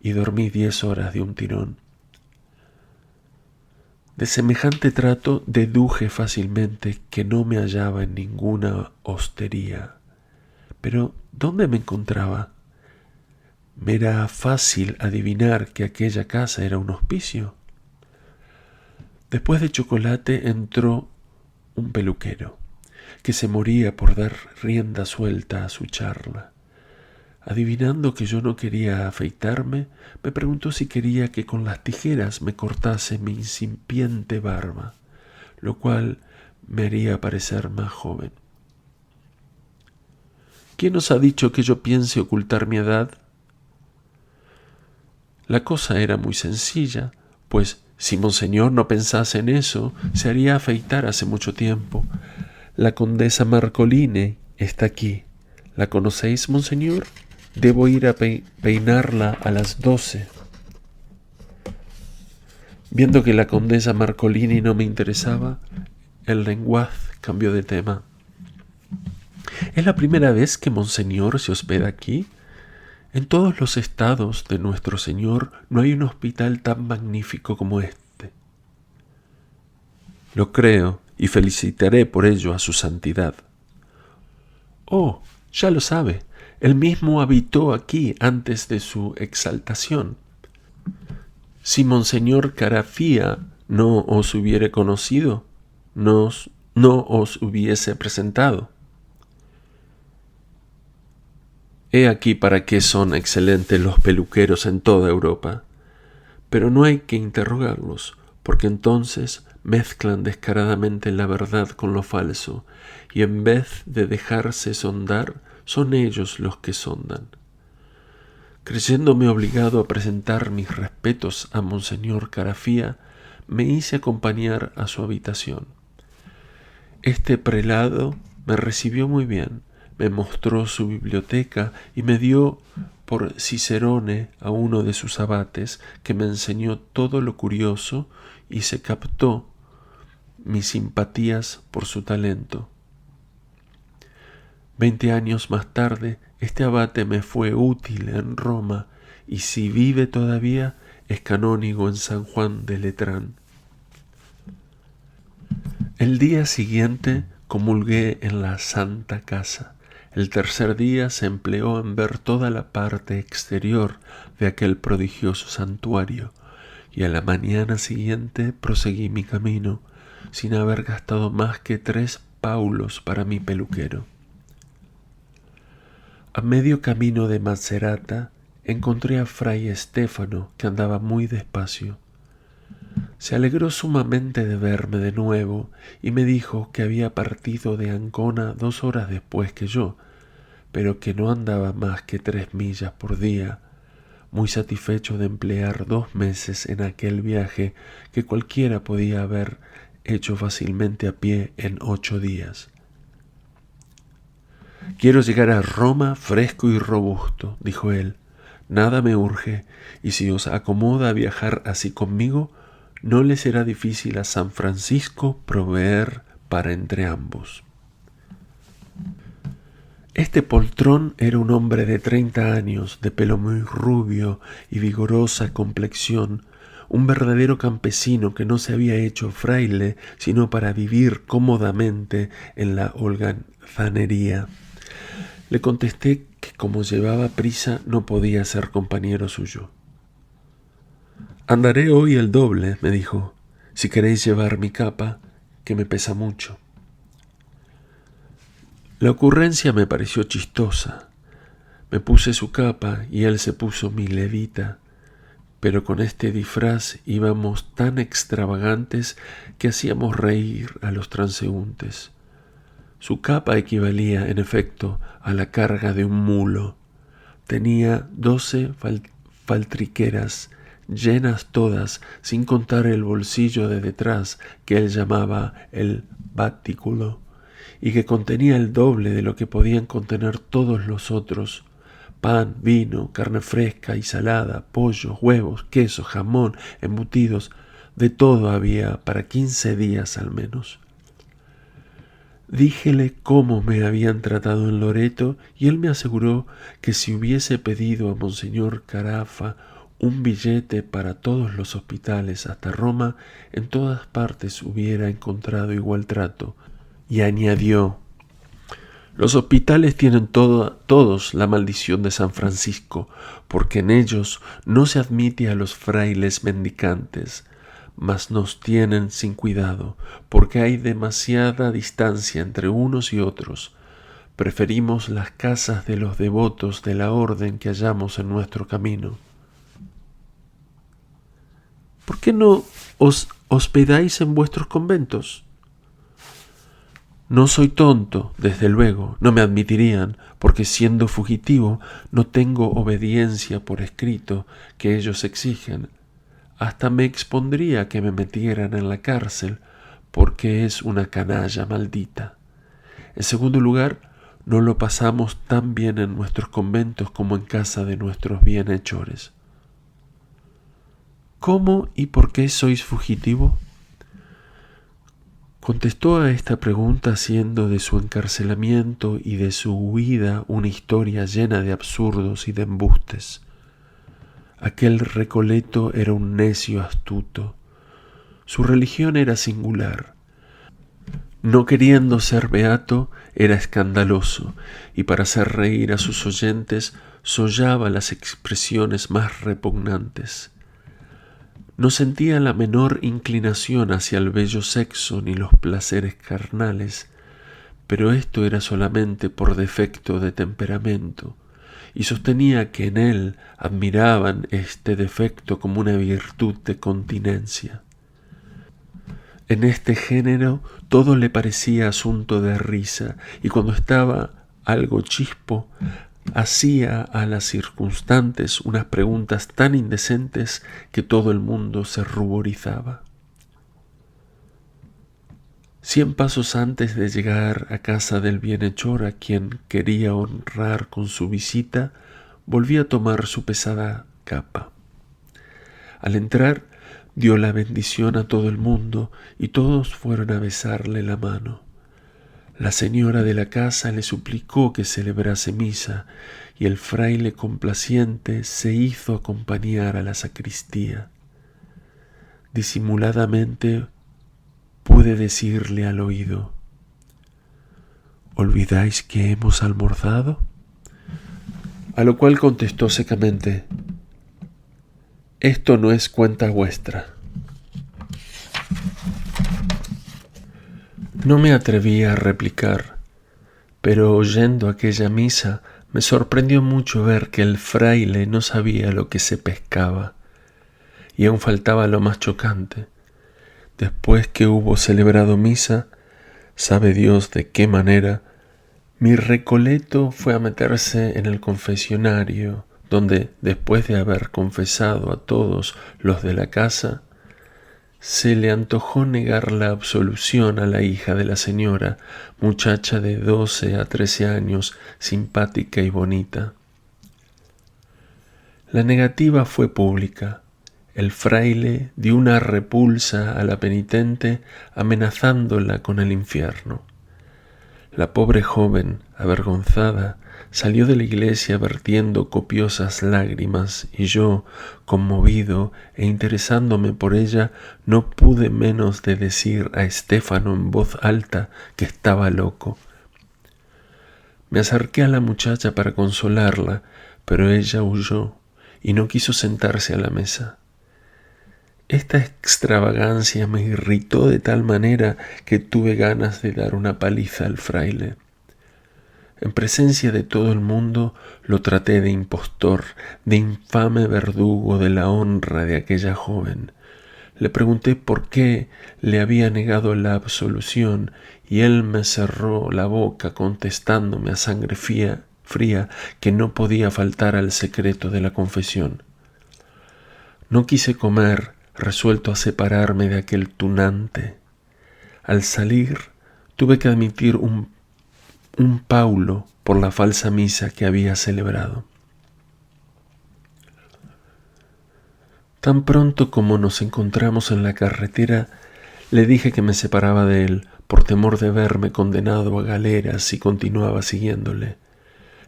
y dormí 10 horas de un tirón. De semejante trato deduje fácilmente que no me hallaba en ninguna hostería. Pero ¿dónde me encontraba? ¿Me era fácil adivinar que aquella casa era un hospicio? Después de chocolate entró un peluquero, que se moría por dar rienda suelta a su charla. Adivinando que yo no quería afeitarme, me preguntó si quería que con las tijeras me cortase mi incipiente barba, lo cual me haría parecer más joven. ¿Quién os ha dicho que yo piense ocultar mi edad? La cosa era muy sencilla, pues si monseñor no pensase en eso, se haría afeitar hace mucho tiempo. La condesa Marcolini está aquí. ¿La conocéis, monseñor? Debo ir a peinarla a las 12. Viendo que la condesa Marcolini no me interesaba, el lenguaz cambió de tema. ¿Es la primera vez que monseñor se hospeda aquí? En todos los estados de nuestro Señor no hay un hospital tan magnífico como este. Lo creo y felicitaré por ello a su santidad. Oh, ya lo sabe, él mismo habitó aquí antes de su exaltación. Si monseñor Carafía no os hubiere conocido, no os hubiese presentado. He aquí para qué son excelentes los peluqueros en toda Europa. Pero no hay que interrogarlos, porque entonces mezclan descaradamente la verdad con lo falso, y en vez de dejarse sondar, son ellos los que sondan. Creyéndome obligado a presentar mis respetos a monseñor Carafía, me hice acompañar a su habitación. Este prelado me recibió muy bien, me mostró su biblioteca y me dio por cicerone a uno de sus abates, que me enseñó todo lo curioso y se captó mis simpatías por su talento. 20 años más tarde, este abate me fue útil en Roma y si vive todavía es canónigo en San Juan de Letrán. El día siguiente comulgué en la Santa Casa. El tercer día se empleó en ver toda la parte exterior de aquel prodigioso santuario, y a la mañana siguiente proseguí mi camino, sin haber gastado más que 3 paulos para mi peluquero. A medio camino de Macerata encontré a Fray Estéfano, que andaba muy despacio. Se alegró sumamente de verme de nuevo y me dijo que había partido de Ancona 2 horas después que yo, pero que no andaba más que 3 millas por día, muy satisfecho de emplear 2 meses en aquel viaje que cualquiera podía haber hecho fácilmente a pie en 8 días. «Quiero llegar a Roma fresco y robusto», dijo él. «Nada me urge, y si os acomoda viajar así conmigo, no le será difícil a San Francisco proveer para entre ambos». Este poltrón era un hombre de 30 años, de pelo muy rubio y vigorosa complexión, un verdadero campesino que no se había hecho fraile sino para vivir cómodamente en la holgazanería. Le contesté que como llevaba prisa no podía ser compañero suyo. «Andaré hoy el doble», me dijo, «si queréis llevar mi capa, que me pesa mucho». La ocurrencia me pareció chistosa. Me puse su capa y él se puso mi levita, pero con este disfraz íbamos tan extravagantes que hacíamos reír a los transeúntes. Su capa equivalía, en efecto, a la carga de un mulo. Tenía 12 faltriqueras, llenas todas, sin contar el bolsillo de detrás que él llamaba el batículo, y que contenía el doble de lo que podían contener todos los otros: pan, vino, carne fresca y salada, pollo, huevos, queso, jamón, embutidos, de todo había para 15 días al menos. Díjele cómo me habían tratado en Loreto y él me aseguró que si hubiese pedido a Monseñor Carafa un billete para todos los hospitales hasta Roma, en todas partes hubiera encontrado igual trato, y añadió: «Los hospitales tienen todos la maldición de San Francisco, porque en ellos no se admite a los frailes mendicantes, mas nos tienen sin cuidado, porque hay demasiada distancia entre unos y otros. Preferimos las casas de los devotos de la orden que hallamos en nuestro camino». «¿Por qué no os hospedáis en vuestros conventos?» «No soy tonto, desde luego, no me admitirían, porque siendo fugitivo no tengo obediencia por escrito que ellos exigen. Hasta me expondría a que me metieran en la cárcel, porque es una canalla maldita. En segundo lugar, no lo pasamos tan bien en nuestros conventos como en casa de nuestros bienhechores». «¿Cómo y por qué sois fugitivo?». Contestó a esta pregunta haciendo de su encarcelamiento y de su huida una historia llena de absurdos y de embustes. Aquel Recoleto era un necio astuto. Su religión era singular. No queriendo ser beato, era escandaloso, y para hacer reír a sus oyentes sollaba las expresiones más repugnantes. No sentía la menor inclinación hacia el bello sexo ni los placeres carnales, pero esto era solamente por defecto de temperamento, y sostenía que en él admiraban este defecto como una virtud de continencia. En este género todo le parecía asunto de risa, y cuando estaba algo chispo, hacía a las circunstantes unas preguntas tan indecentes que todo el mundo se ruborizaba. 100 pasos antes de llegar a casa del bienhechor a quien quería honrar con su visita, volví a tomar su pesada capa. Al entrar, dio la bendición a todo el mundo y todos fueron a besarle la mano. La señora de la casa le suplicó que celebrase misa y el fraile complaciente se hizo acompañar a la sacristía. Disimuladamente pude decirle al oído: «¿Olvidáis que hemos almorzado?». A lo cual contestó secamente: «Esto no es cuenta vuestra». No me atreví a replicar, pero oyendo aquella misa me sorprendió mucho ver que el fraile no sabía lo que se pescaba, y aún faltaba lo más chocante. Después que hubo celebrado misa, sabe Dios de qué manera, mi Recoleto fue a meterse en el confesionario donde, después de haber confesado a todos los de la casa, se le antojó negar la absolución a la hija de la señora, muchacha de 12 a 13 años, simpática y bonita. La negativa fue pública. El fraile dio una repulsa a la penitente, amenazándola con el infierno. La pobre joven, avergonzada, salió de la iglesia vertiendo copiosas lágrimas, y yo, conmovido e interesándome por ella, no pude menos de decir a Estéfano en voz alta que estaba loco. Me acerqué a la muchacha para consolarla, pero ella huyó y no quiso sentarse a la mesa. Esta extravagancia me irritó de tal manera que tuve ganas de dar una paliza al fraile. En presencia de todo el mundo lo traté de impostor, de infame verdugo de la honra de aquella joven. Le pregunté por qué le había negado la absolución y él me cerró la boca contestándome a sangre fría que no podía faltar al secreto de la confesión. No quise comer, resuelto a separarme de aquel tunante. Al salir tuve que admitir un paulo por la falsa misa que había celebrado. Tan pronto como nos encontramos en la carretera, le dije que me separaba de él por temor de verme condenado a galeras si continuaba siguiéndole.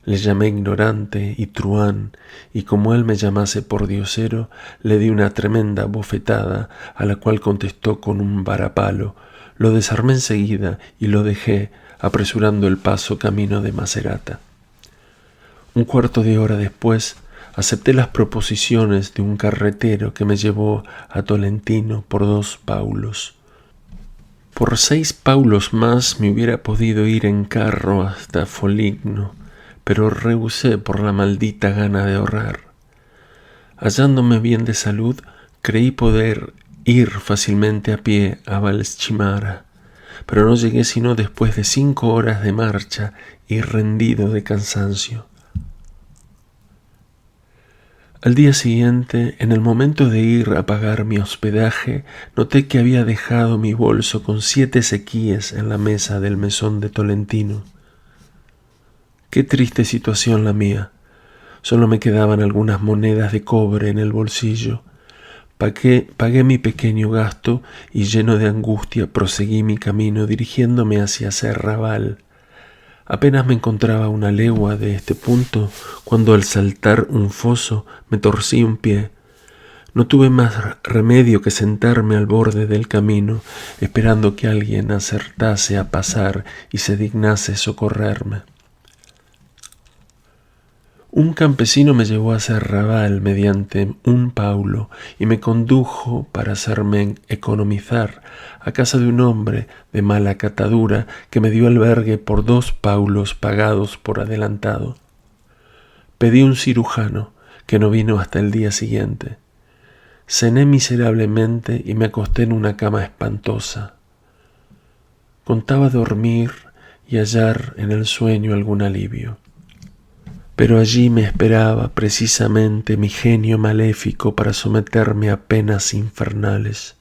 Le llamé ignorante y truán, y como él me llamase pordiosero, le di una tremenda bofetada, a la cual contestó con un varapalo. Lo desarmé enseguida y lo dejé, apresurando el paso camino de Macerata. Un cuarto de hora después, acepté las proposiciones de un carretero que me llevó a Tolentino por 2 paulos. Por 6 paulos más me hubiera podido ir en carro hasta Foligno, pero rehusé por la maldita gana de ahorrar. Hallándome bien de salud, creí poder ir fácilmente a pie a Valschimara, pero no llegué sino después de 5 horas de marcha y rendido de cansancio. Al día siguiente, en el momento de ir a pagar mi hospedaje, noté que había dejado mi bolso con 7 sequíes en la mesa del mesón de Tolentino. Qué triste situación la mía. Solo me quedaban algunas monedas de cobre en el bolsillo. Pagué mi pequeño gasto y lleno de angustia proseguí mi camino dirigiéndome hacia Serrabal. Apenas me encontraba a 1 legua de este punto cuando al saltar un foso me torcí un pie. No tuve más remedio que sentarme al borde del camino, esperando que alguien acertase a pasar y se dignase socorrerme. Un campesino me llevó a Serrabal mediante un paulo y me condujo para hacerme economizar a casa de un hombre de mala catadura que me dio albergue por 2 paulos pagados por adelantado. Pedí un cirujano que no vino hasta el día siguiente. Cené miserablemente y me acosté en una cama espantosa. Contaba dormir y hallar en el sueño algún alivio. Pero allí me esperaba precisamente mi genio maléfico para someterme a penas infernales.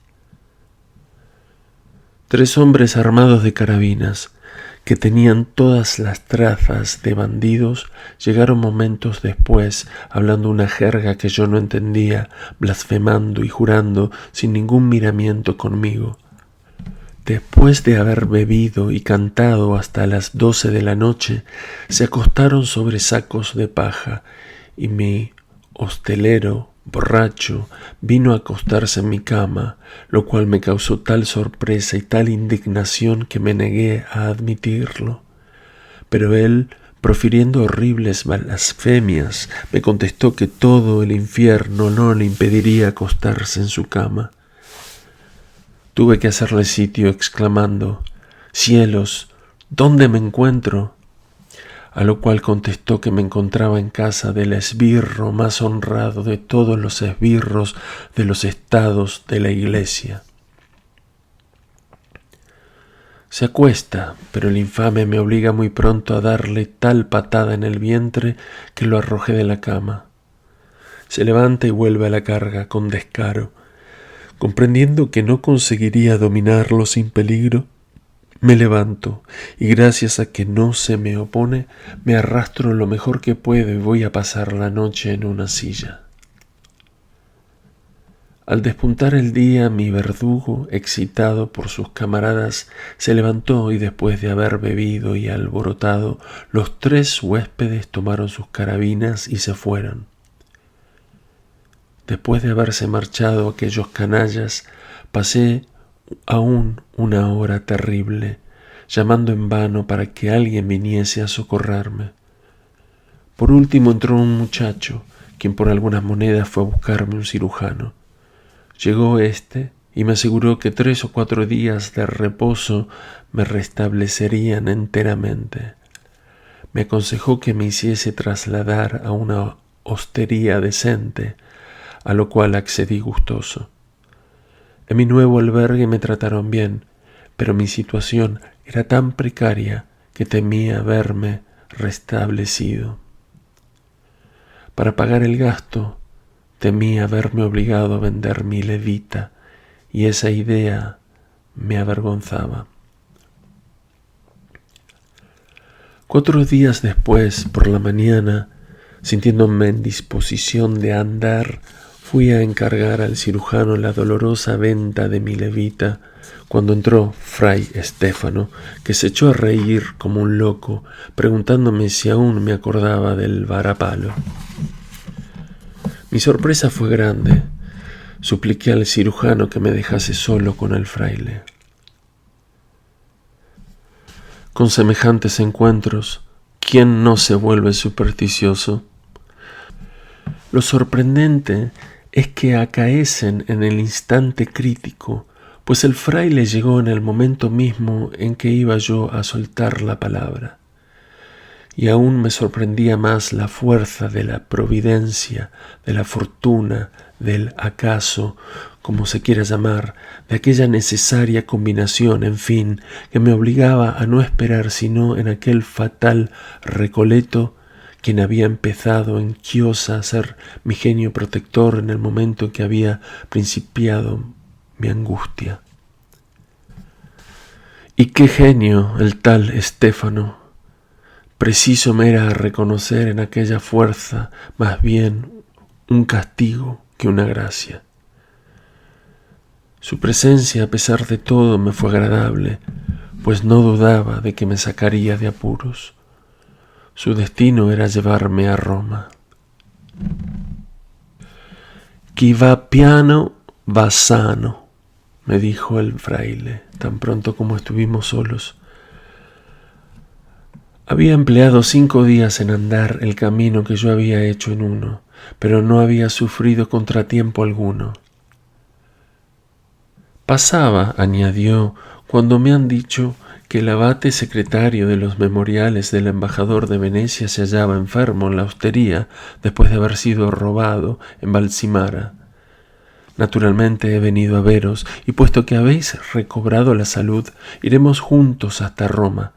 3 hombres armados de carabinas, que tenían todas las trazas de bandidos, llegaron momentos después, hablando una jerga que yo no entendía, blasfemando y jurando sin ningún miramiento conmigo. Después de haber bebido y cantado hasta las 12 de la noche, se acostaron sobre sacos de paja, y mi hostelero, borracho, vino a acostarse en mi cama, lo cual me causó tal sorpresa y tal indignación que me negué a admitirlo. Pero él, profiriendo horribles blasfemias, me contestó que todo el infierno no le impediría acostarse en su cama. Tuve que hacerle sitio exclamando: «¡Cielos! ¿Dónde me encuentro?», a lo cual contestó que me encontraba en casa del esbirro más honrado de todos los esbirros de los estados de la iglesia. Se acuesta, pero el infame me obliga muy pronto a darle tal patada en el vientre que lo arrojé de la cama. Se levanta y vuelve a la carga con descaro. Comprendiendo que no conseguiría dominarlo sin peligro, me levanto y gracias a que no se me opone, me arrastro lo mejor que puedo y voy a pasar la noche en una silla. Al despuntar el día, mi verdugo, excitado por sus camaradas, se levantó y después de haber bebido y alborotado, los 3 huéspedes tomaron sus carabinas y se fueron. Después de haberse marchado aquellos canallas, pasé aún una hora terrible, llamando en vano para que alguien viniese a socorrerme. Por último entró un muchacho, quien por algunas monedas fue a buscarme un cirujano. Llegó éste y me aseguró que 3 o 4 días de reposo me restablecerían enteramente. Me aconsejó que me hiciese trasladar a una hostería decente, a lo cual accedí gustoso. En mi nuevo albergue me trataron bien, pero mi situación era tan precaria que temía verme restablecido. Para pagar el gasto, temía verme obligado a vender mi levita, y esa idea me avergonzaba. 4 días después, por la mañana, sintiéndome en disposición de andar, fui a encargar al cirujano la dolorosa venta de mi levita, cuando entró Fray Estéfano, que se echó a reír como un loco, preguntándome si aún me acordaba del varapalo. Mi sorpresa fue grande. Supliqué al cirujano que me dejase solo con el fraile. Con semejantes encuentros, ¿quién no se vuelve supersticioso? Lo sorprendente es que acaecen en el instante crítico, pues el fraile llegó en el momento mismo en que iba yo a soltar la palabra. Y aún me sorprendía más la fuerza de la providencia, de la fortuna, del acaso, como se quiera llamar, de aquella necesaria combinación, en fin, que me obligaba a no esperar sino en aquel fatal Recoleto, quien había empezado en Quiosa a ser mi genio protector en el momento en que había principiado mi angustia. Y qué genio el tal Estéfano. Preciso me era reconocer en aquella fuerza más bien un castigo que una gracia. Su presencia, a pesar de todo, me fue agradable, pues no dudaba de que me sacaría de apuros. Su destino era llevarme a Roma. Chi va piano va sano, me dijo el fraile, tan pronto como estuvimos solos. Había empleado 5 días en andar el camino que yo había hecho en 1, pero no había sufrido contratiempo alguno. Pasaba, añadió, cuando me han dicho que el abate secretario de los memoriales del embajador de Venecia se hallaba enfermo en la hostería después de haber sido robado en Balsimara. Naturalmente he venido a veros, y puesto que habéis recobrado la salud, iremos juntos hasta Roma.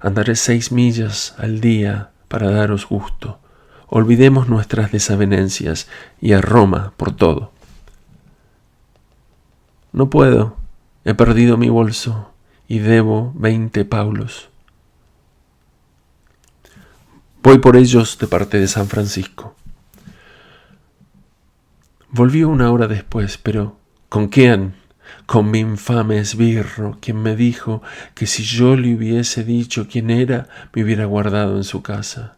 Andaré 6 millas al día para daros gusto. Olvidemos nuestras desavenencias y a Roma por todo. No puedo. He perdido mi bolso y debo 20 paulos. Voy por ellos de parte de San Francisco. Volvió 1 hora después, pero ¿con quién? Con mi infame esbirro, quien me dijo que si yo le hubiese dicho quién era, me hubiera guardado en su casa.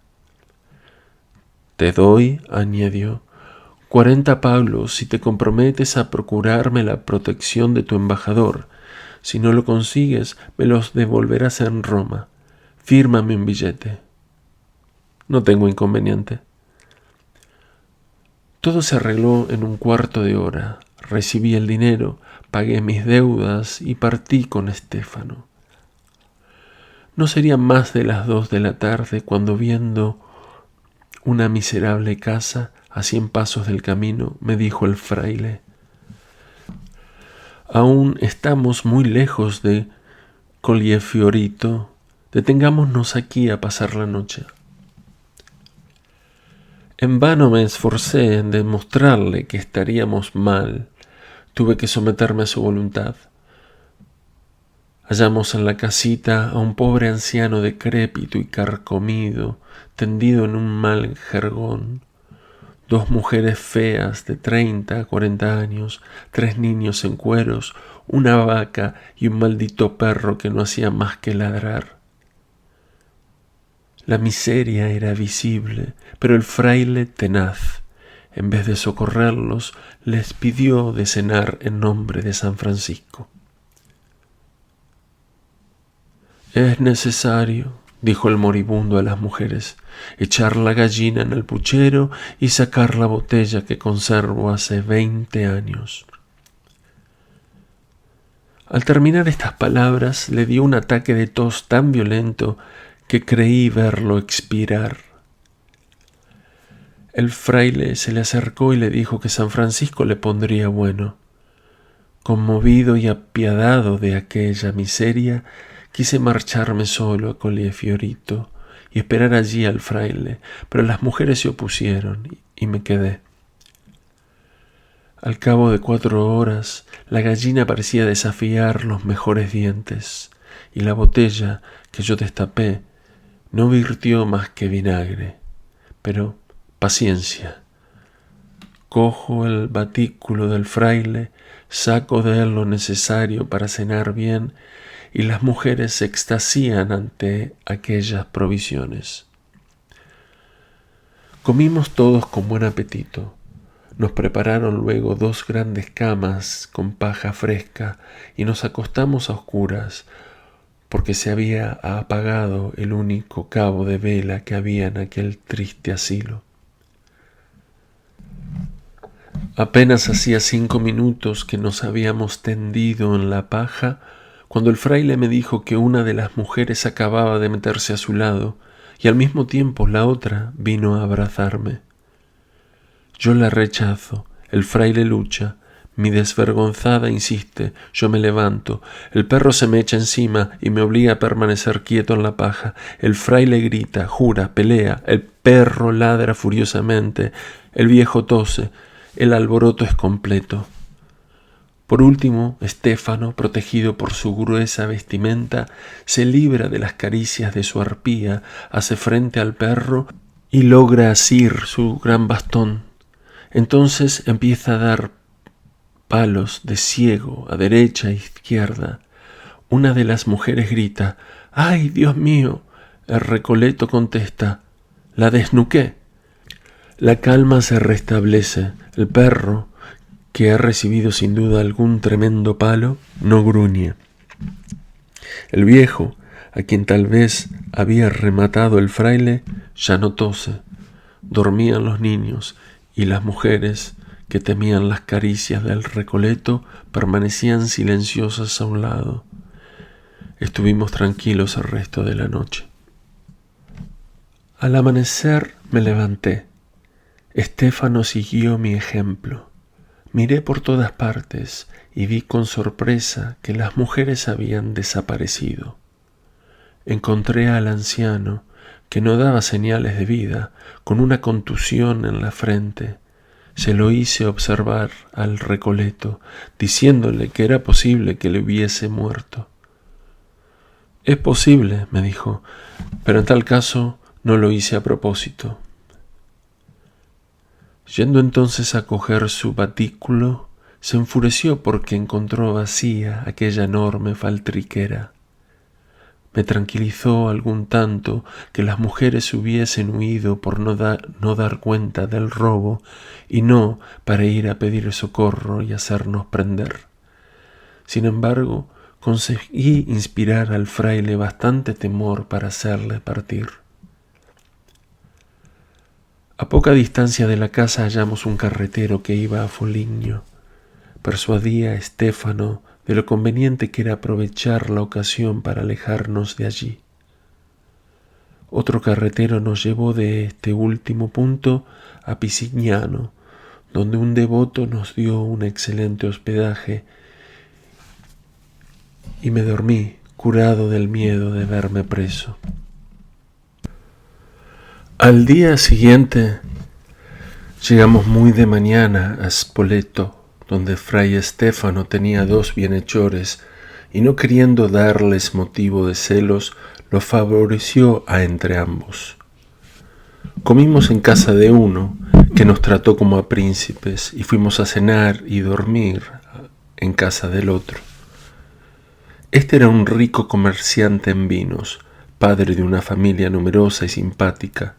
Te doy, añadió, 40 paulos si te comprometes a procurarme la protección de tu embajador. Si no lo consigues, me los devolverás en Roma. Fírmame un billete. No tengo inconveniente. Todo se arregló en 1/4 de hora. Recibí el dinero, pagué mis deudas y partí con Estéfano. No serían más de las 2 de la tarde cuando, viendo una miserable casa a 100 pasos del camino, me dijo el fraile: aún estamos muy lejos de Collefiorito. Detengámonos aquí a pasar la noche. En vano me esforcé en demostrarle que estaríamos mal. Tuve que someterme a su voluntad. Hallamos en la casita a un pobre anciano decrépito y carcomido, tendido en un mal jergón. 2 mujeres feas de 30 a 40 años, 3 niños en cueros, una vaca y un maldito perro que no hacía más que ladrar. La miseria era visible, pero el fraile tenaz, en vez de socorrerlos, les pidió de cenar en nombre de San Francisco. «Es necesario», dijo el moribundo a las mujeres, «echar la gallina en el puchero y sacar la botella que conservo hace 20 años». Al terminar estas palabras le dio un ataque de tos tan violento que creí verlo expirar. El fraile se le acercó y le dijo que San Francisco le pondría bueno. Conmovido y apiadado de aquella miseria, quise marcharme solo a Collefiorito y esperar allí al fraile, pero las mujeres se opusieron y me quedé. Al cabo de 4 horas, la gallina parecía desafiar los mejores dientes, y la botella que yo destapé no virtió más que vinagre. Pero paciencia. Cojo el batículo del fraile, saco de él lo necesario para cenar bien, y las mujeres se extasían ante aquellas provisiones. Comimos todos con buen apetito. Nos prepararon luego 2 grandes camas con paja fresca y nos acostamos a oscuras, porque se había apagado el único cabo de vela que había en aquel triste asilo. Apenas hacía 5 minutos que nos habíamos tendido en la paja, cuando el fraile me dijo que una de las mujeres acababa de meterse a su lado, y al mismo tiempo la otra vino a abrazarme. Yo la rechazo, el fraile lucha, mi desvergonzada insiste, yo me levanto, el perro se me echa encima y me obliga a permanecer quieto en la paja, el fraile grita, jura, pelea, el perro ladra furiosamente, el viejo tose, el alboroto es completo. Por último, Estéfano, protegido por su gruesa vestimenta, se libra de las caricias de su arpía, hace frente al perro y logra asir su gran bastón. Entonces empieza a dar palos de ciego a derecha e izquierda. Una de las mujeres grita, «¡Ay, Dios mío!». El Recoleto contesta, «La desnuqué». La calma se restablece. El perro, que ha recibido sin duda algún tremendo palo, no gruñe. El viejo, a quien tal vez había rematado el fraile, ya no tose. Dormían los niños y las mujeres, que temían las caricias del Recoleto, permanecían silenciosas a un lado. Estuvimos tranquilos el resto de la noche. Al amanecer me levanté. Estéfano siguió mi ejemplo. Miré por todas partes y vi con sorpresa que las mujeres habían desaparecido. Encontré al anciano, que no daba señales de vida, con una contusión en la frente. Se lo hice observar al Recoleto, diciéndole que era posible que le hubiese muerto. «Es posible», me dijo, «pero en tal caso no lo hice a propósito». Yendo entonces a coger su batículo, se enfureció porque encontró vacía aquella enorme faltriquera. Me tranquilizó algún tanto que las mujeres hubiesen huido por no dar cuenta del robo y no para ir a pedir socorro y hacernos prender. Sin embargo, conseguí inspirar al fraile bastante temor para hacerle partir. A poca distancia de la casa hallamos un carretero que iba a Foligno. Persuadí a Estéfano de lo conveniente que era aprovechar la ocasión para alejarnos de allí. Otro carretero nos llevó de este último punto a Pisignano, donde un devoto nos dio un excelente hospedaje, y me dormí curado del miedo de verme preso. Al día siguiente Llegamos muy de mañana a Spoleto, donde fray Estéfano tenía 2 bienhechores, y no queriendo darles motivo de celos, los favoreció a entrambos. Comimos en casa de uno, que nos trató como a príncipes, y fuimos a cenar y dormir en casa del otro. Este era un rico comerciante en vinos, padre de una familia numerosa y simpática.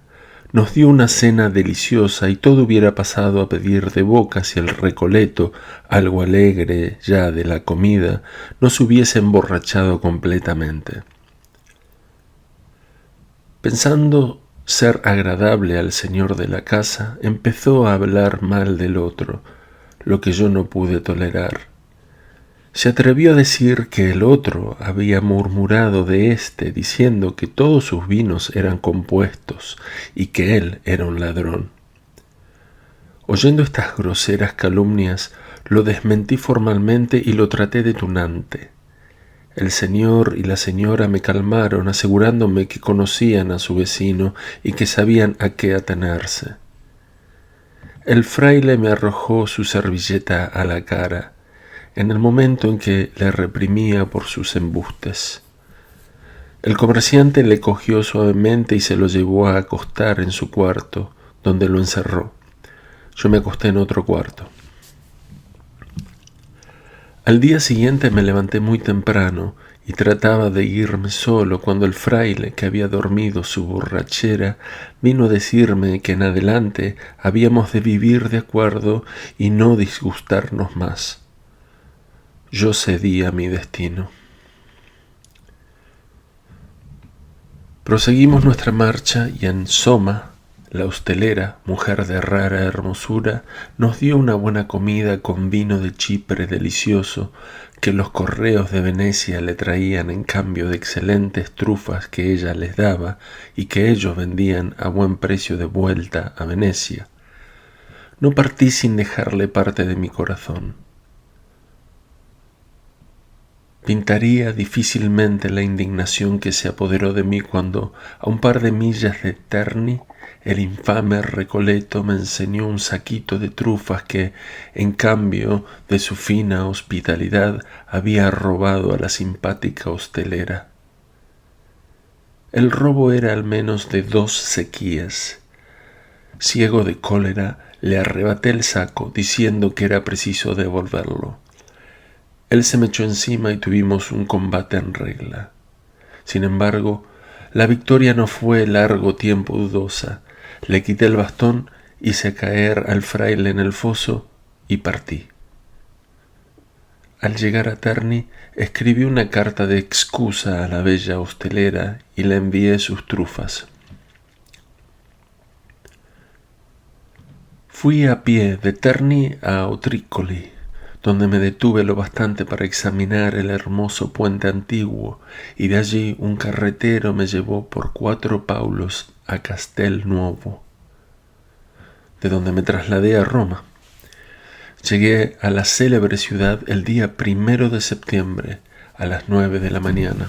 Nos dio una cena deliciosa y todo hubiera pasado a pedir de boca si el Recoleto, algo alegre ya de la comida, no se hubiese emborrachado completamente. Pensando ser agradable al señor de la casa, empezó a hablar mal del otro, lo que yo no pude tolerar. Se atrevió a decir que el otro había murmurado de éste, diciendo que todos sus vinos eran compuestos y que él era un ladrón. Oyendo estas groseras calumnias, lo desmentí formalmente y lo traté de tunante. El señor y la señora me calmaron, asegurándome que conocían a su vecino y que sabían a qué atenerse. El fraile me arrojó su servilleta a la cara, en el momento en que le reprimía por sus embustes. El comerciante le cogió suavemente y se lo llevó a acostar en su cuarto, donde lo encerró. Yo me acosté en otro cuarto. Al día siguiente me levanté muy temprano y trataba de irme solo cuando el fraile, que había dormido su borrachera, vino a decirme que en adelante habíamos de vivir de acuerdo y no disgustarnos más. Yo cedí a mi destino. Proseguimos nuestra marcha y en Soma, la hostelera, mujer de rara hermosura, nos dio una buena comida con vino de Chipre delicioso que los correos de Venecia le traían en cambio de excelentes trufas que ella les daba y que ellos vendían a buen precio de vuelta a Venecia. No partí sin dejarle parte de mi corazón. Pintaría difícilmente la indignación que se apoderó de mí cuando, a un par de millas de Terni, el infame Recoleto me enseñó un saquito de trufas que, en cambio de su fina hospitalidad, había robado a la simpática hostelera. El robo era al menos de 2 sequías. Ciego de cólera, le arrebaté el saco, diciendo que era preciso devolverlo. Él se me echó encima y tuvimos un combate en regla. Sin embargo, la victoria no fue largo tiempo dudosa. Le quité el bastón, hice caer al fraile en el foso y partí. Al llegar a Terni, escribí una carta de excusa a la bella hostelera y le envié sus trufas. Fui a pie de Terni a Otricoli, donde me detuve lo bastante para examinar el hermoso puente antiguo, y de allí un carretero me llevó por 4 paulos a Castel Nuovo, de donde me trasladé a Roma. Llegué a la célebre ciudad el día 1 de septiembre a las 9 de la mañana.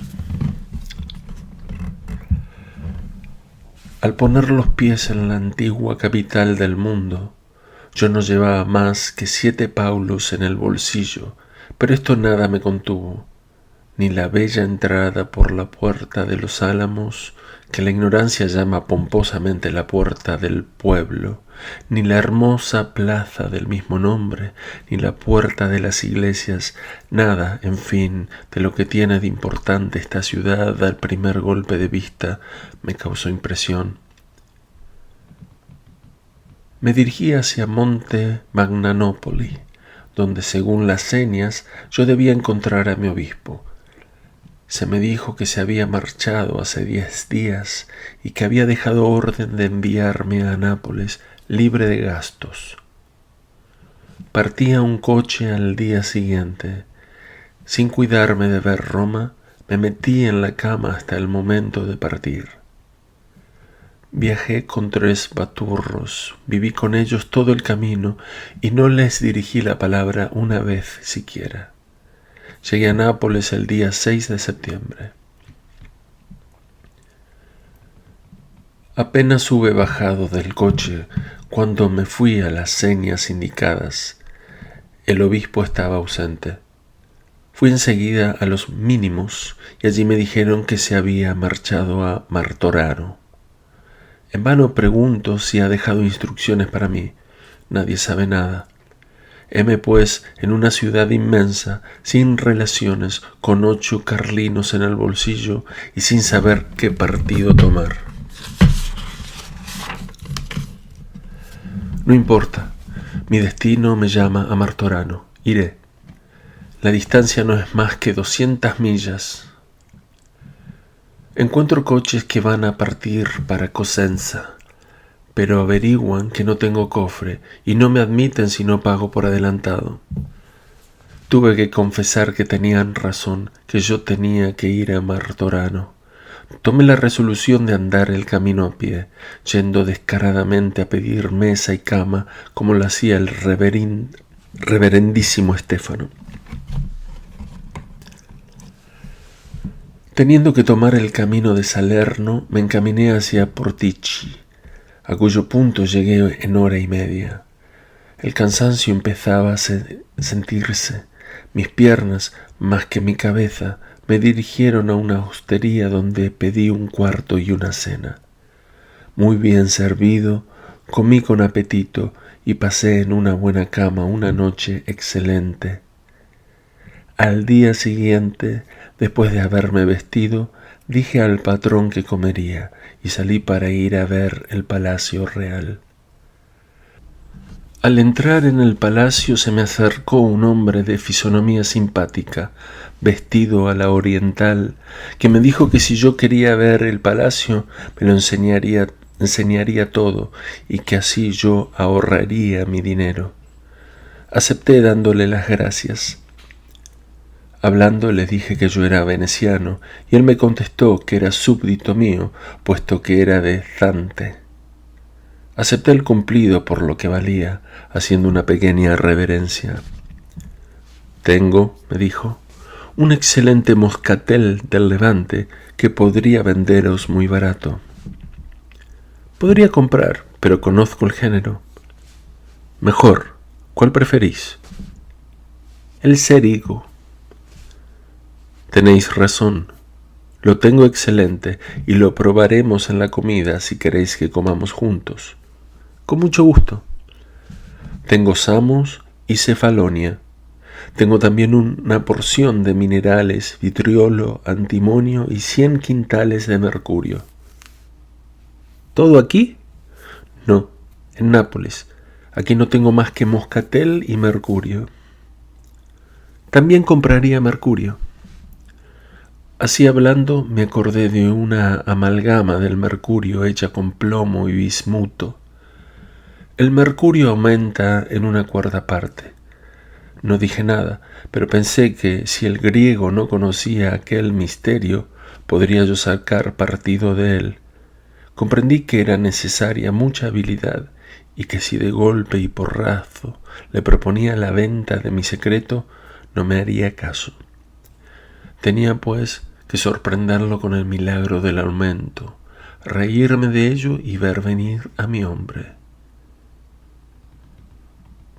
Al poner los pies en la antigua capital del mundo, yo no llevaba más que 7 paulos en el bolsillo, pero esto nada me contuvo, ni la bella entrada por la puerta de los Álamos, que la ignorancia llama pomposamente la puerta del pueblo, ni la hermosa plaza del mismo nombre, ni la puerta de las iglesias, nada, en fin, de lo que tiene de importante esta ciudad al primer golpe de vista me causó impresión. Me dirigí hacia Monte Magnanopoli, donde según las señas yo debía encontrar a mi obispo. Se me dijo que se había marchado hace 10 días y que había dejado orden de enviarme a Nápoles libre de gastos. Partí a un coche al día siguiente. Sin cuidarme de ver Roma, me metí en la cama hasta el momento de partir. Viajé con 3 baturros, viví con ellos todo el camino y no les dirigí la palabra una vez siquiera. Llegué a Nápoles el día 6 de septiembre. Apenas hube bajado del coche Cuando me fui a las señas indicadas, el obispo estaba ausente. Fui enseguida a los mínimos y allí me dijeron que se había marchado a Martorano. En vano pregunto si ha dejado instrucciones para mí. Nadie sabe nada. Heme pues en una ciudad inmensa, sin relaciones, con 8 carlinos en el bolsillo y sin saber qué partido tomar. No importa, mi destino me llama a Martorano. Iré. La distancia no es más que 200 millas. Encuentro coches que van a partir para Cosenza, pero averiguan que no tengo cofre y no me admiten si no pago por adelantado. Tuve que confesar que tenían razón, que yo tenía que ir a Martorano. Tomé la resolución de andar el camino a pie, yendo descaradamente a pedir mesa y cama como lo hacía el reverendísimo Estéfano. Teniendo que tomar el camino de Salerno, me encaminé hacia Portici, a cuyo punto llegué en hora y media. El cansancio empezaba a sentirse. Mis piernas, más que mi cabeza, me dirigieron a una hostería donde pedí un cuarto y una cena. Muy bien servido, comí con apetito y pasé en una buena cama una noche excelente. Al día siguiente, después de haberme vestido, dije al patrón que comería y salí para ir a ver el Palacio Real. Al entrar en el palacio se me acercó un hombre de fisonomía simpática, vestido a la oriental, que me dijo que si yo quería ver el palacio me lo enseñaría todo y que así yo ahorraría mi dinero. Acepté dándole las gracias. Hablando le dije que yo era veneciano y él me contestó que era súbdito mío, puesto que era de Zante. Acepté el cumplido por lo que valía, haciendo una pequeña reverencia. Tengo, me dijo, un excelente moscatel del Levante que podría venderos muy barato. Podría comprar, pero conozco el género. Mejor, ¿cuál preferís? El Cerigo. Tenéis razón, lo tengo excelente y lo probaremos en la comida si queréis que comamos juntos. Con mucho gusto. Tengo Samos y Cefalonia. Tengo también una porción de minerales, vitriolo, antimonio y 100 quintales de mercurio. ¿Todo aquí? No, en Nápoles. Aquí no tengo más que moscatel y mercurio. También compraría mercurio. Así hablando me acordé de una amalgama del mercurio hecha con plomo y bismuto. El mercurio aumenta en una cuarta parte. No dije nada, pero pensé que si el griego no conocía aquel misterio, podría yo sacar partido de él. Comprendí que era necesaria mucha habilidad y que si de golpe y porrazo le proponía la venta de mi secreto, no me haría caso. Tenía, pues, que sorprenderlo con el milagro del aumento, reírme de ello y ver venir a mi hombre.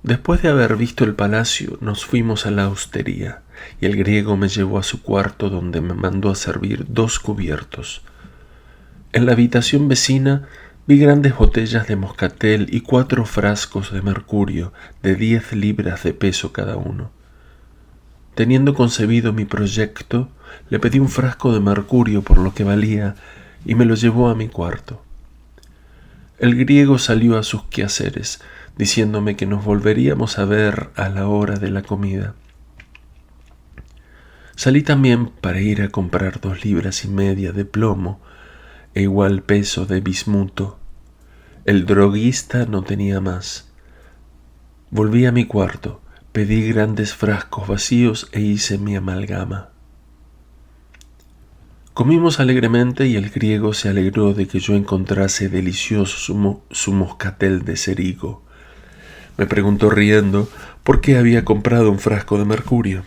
Después de haber visto el palacio, nos fuimos a la hostería, y el griego me llevó a su cuarto donde me mandó a servir 2 cubiertos. En la habitación vecina vi grandes botellas de moscatel y 4 frascos de mercurio de 10 libras de peso cada uno. Teniendo concebido mi proyecto, le pedí un frasco de mercurio por lo que valía y me lo llevó a mi cuarto. El griego salió a sus quehaceres, diciéndome que nos volveríamos a ver a la hora de la comida. Salí también para ir a comprar 2,5 libras de plomo e igual peso de bismuto. El droguista no tenía más. Volví a mi cuarto, pedí grandes frascos vacíos e hice mi amalgama. Comimos alegremente y el griego se alegró de que yo encontrase delicioso su moscatel de Cerigo. Me preguntó riendo por qué había comprado un frasco de mercurio.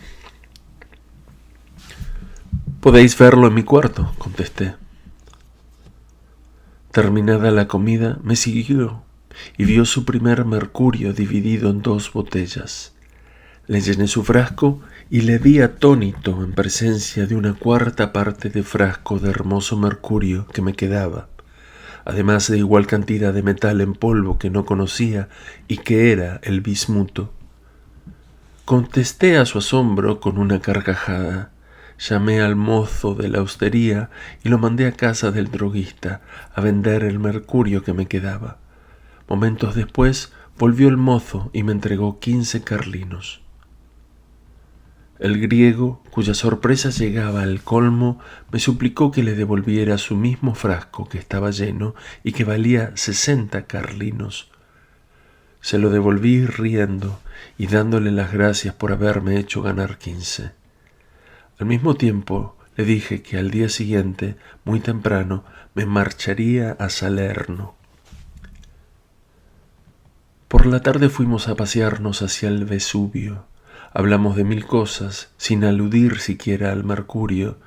«Podéis verlo en mi cuarto», contesté. Terminada la comida, me siguió y vio su primer mercurio dividido en 2 botellas. Le llené su frasco y le vi atónito en presencia de una 1/4 parte de frasco de hermoso mercurio que me quedaba, además de igual cantidad de metal en polvo que no conocía y que era el bismuto. Contesté a su asombro con una carcajada. Llamé al mozo de la hostería y lo mandé a casa del droguista a vender el mercurio que me quedaba. Momentos después volvió el mozo y me entregó 15 carlinos. El griego, cuya sorpresa llegaba al colmo, me suplicó que le devolviera su mismo frasco que estaba lleno y que valía 60 carlinos. Se lo devolví riendo y dándole las gracias por haberme hecho ganar 15. Al mismo tiempo le dije que al día siguiente, muy temprano, me marcharía a Salerno. Por la tarde fuimos a pasearnos hacia el Vesubio. Hablamos de 1000 cosas, sin aludir siquiera al mercurio,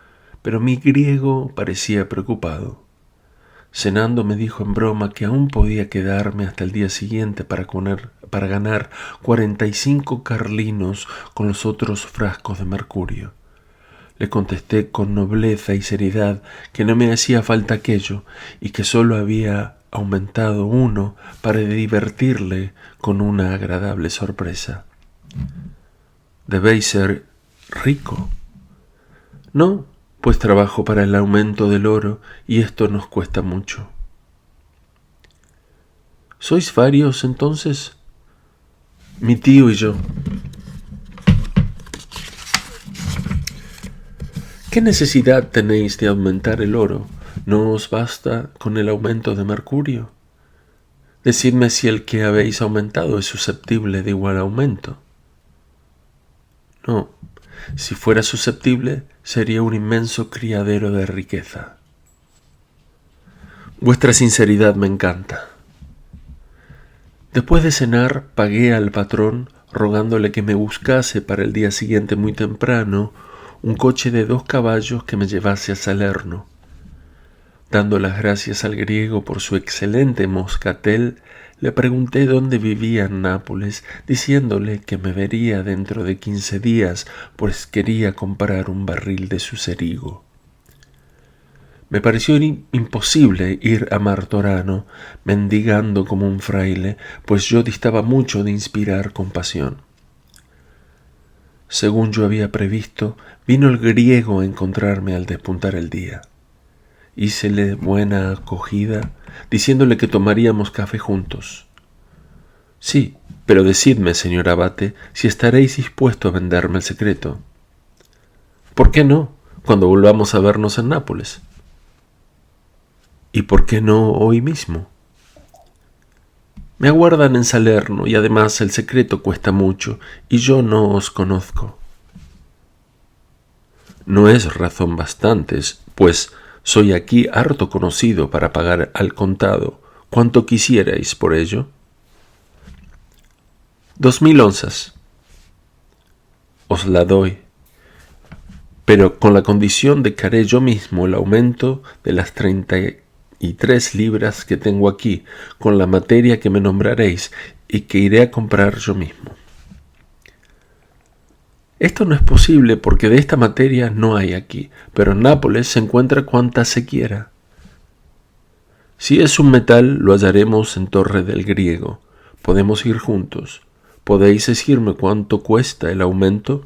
pero mi griego parecía preocupado. Cenando me dijo en broma que aún podía quedarme hasta el día siguiente para ganar 45 carlinos con los otros frascos de mercurio. Le contesté con nobleza y seriedad que no me hacía falta aquello y que solo había aumentado uno para divertirle con una agradable sorpresa. «¿Debéis ser rico?» «No, pues trabajo para el aumento del oro y esto nos cuesta mucho». «¿Sois varios entonces?» «Mi tío y yo». «¿Qué necesidad tenéis de aumentar el oro? ¿No os basta con el aumento de mercurio? Decidme si el que habéis aumentado es susceptible de igual aumento». «No, si fuera susceptible, sería un inmenso criadero de riqueza». «Vuestra sinceridad me encanta». Después de cenar, pagué al patrón rogándole que me buscase para el día siguiente muy temprano un coche de 2 caballos que me llevase a Salerno. Dando las gracias al griego por su excelente moscatel, le pregunté dónde vivía en Nápoles, diciéndole que me vería dentro de 15 días, pues quería comprar un barril de su cerigo. Me pareció imposible ir a Martorano mendigando como un fraile, pues yo distaba mucho de inspirar compasión. Según yo había previsto, vino el griego a encontrarme al despuntar el día. Hícele buena acogida, diciéndole que tomaríamos café juntos. «Sí, pero decidme, señor abate, si estaréis dispuesto a venderme el secreto». «¿Por qué no, cuando volvamos a vernos en Nápoles?» «¿Y por qué no hoy mismo?» «Me aguardan en Salerno y además el secreto cuesta mucho y yo no os conozco». «No es razón bastante, pues soy aquí harto conocido para pagar al contado. ¿Cuánto quisierais por ello?» 2000 onzas. «Os la doy, pero con la condición de que haré yo mismo el aumento de las 33 libras que tengo aquí, con la materia que me nombraréis y que iré a comprar yo mismo». «Esto no es posible porque de esta materia no hay aquí, pero en Nápoles se encuentra cuanta se quiera». «Si es un metal, lo hallaremos en Torre del Griego. Podemos ir juntos. ¿Podéis decirme cuánto cuesta el aumento?»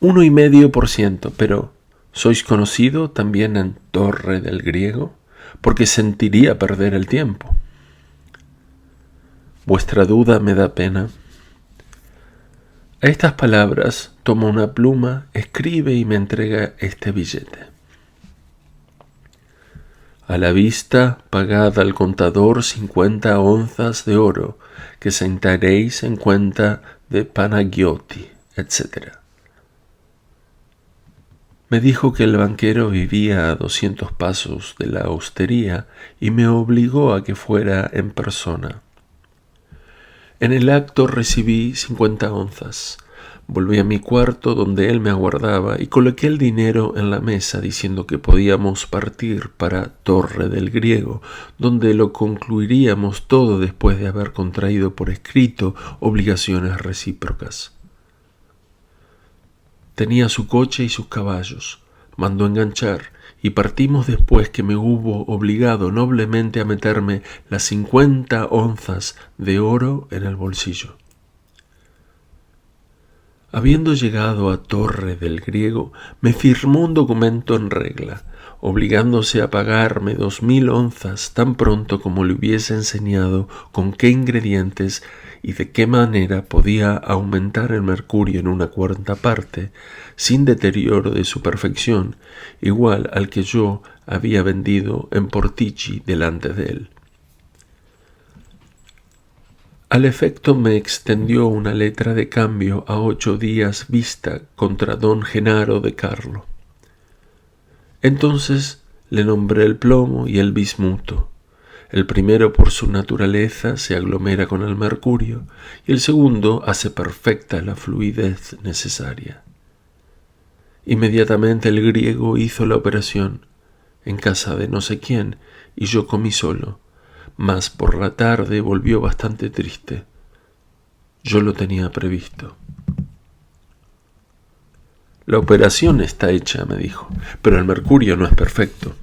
1,5%, pero ¿sois conocido también en Torre del Griego? Porque sentiría perder el tiempo». «Vuestra duda me da pena». A estas palabras toma una pluma, escribe y me entrega este billete. «A la vista, pagad al contador 50 onzas de oro, que sentaréis en cuenta de Panagiotti, etc». Me dijo que el banquero vivía a 200 pasos de la hostería y me obligó a que fuera en persona. En el acto recibí 50 onzas. Volví a mi cuarto donde él me aguardaba y coloqué el dinero en la mesa diciendo que podíamos partir para Torre del Griego, donde lo concluiríamos todo después de haber contraído por escrito obligaciones recíprocas. Tenía su coche y sus caballos, mandó enganchar y partimos después que me hubo obligado noblemente a meterme las 50 onzas de oro en el bolsillo. Habiendo llegado a Torre del Griego, me firmó un documento en regla, obligándose a pagarme 2000 onzas tan pronto como le hubiese enseñado con qué ingredientes y de qué manera podía aumentar el mercurio en una cuarta parte, sin deterioro de su perfección, igual al que yo había vendido en Portici delante de él. Al efecto me extendió una letra de cambio a 8 días vista contra don Genaro de Carlo. Entonces le nombré el plomo y el bismuto. El primero por su naturaleza se aglomera con el mercurio y el segundo hace perfecta la fluidez necesaria. Inmediatamente el griego hizo la operación en casa de no sé quién y yo comí solo. Mas por la tarde volvió bastante triste. Yo lo tenía previsto. La operación está hecha, me dijo, pero el mercurio no es perfecto.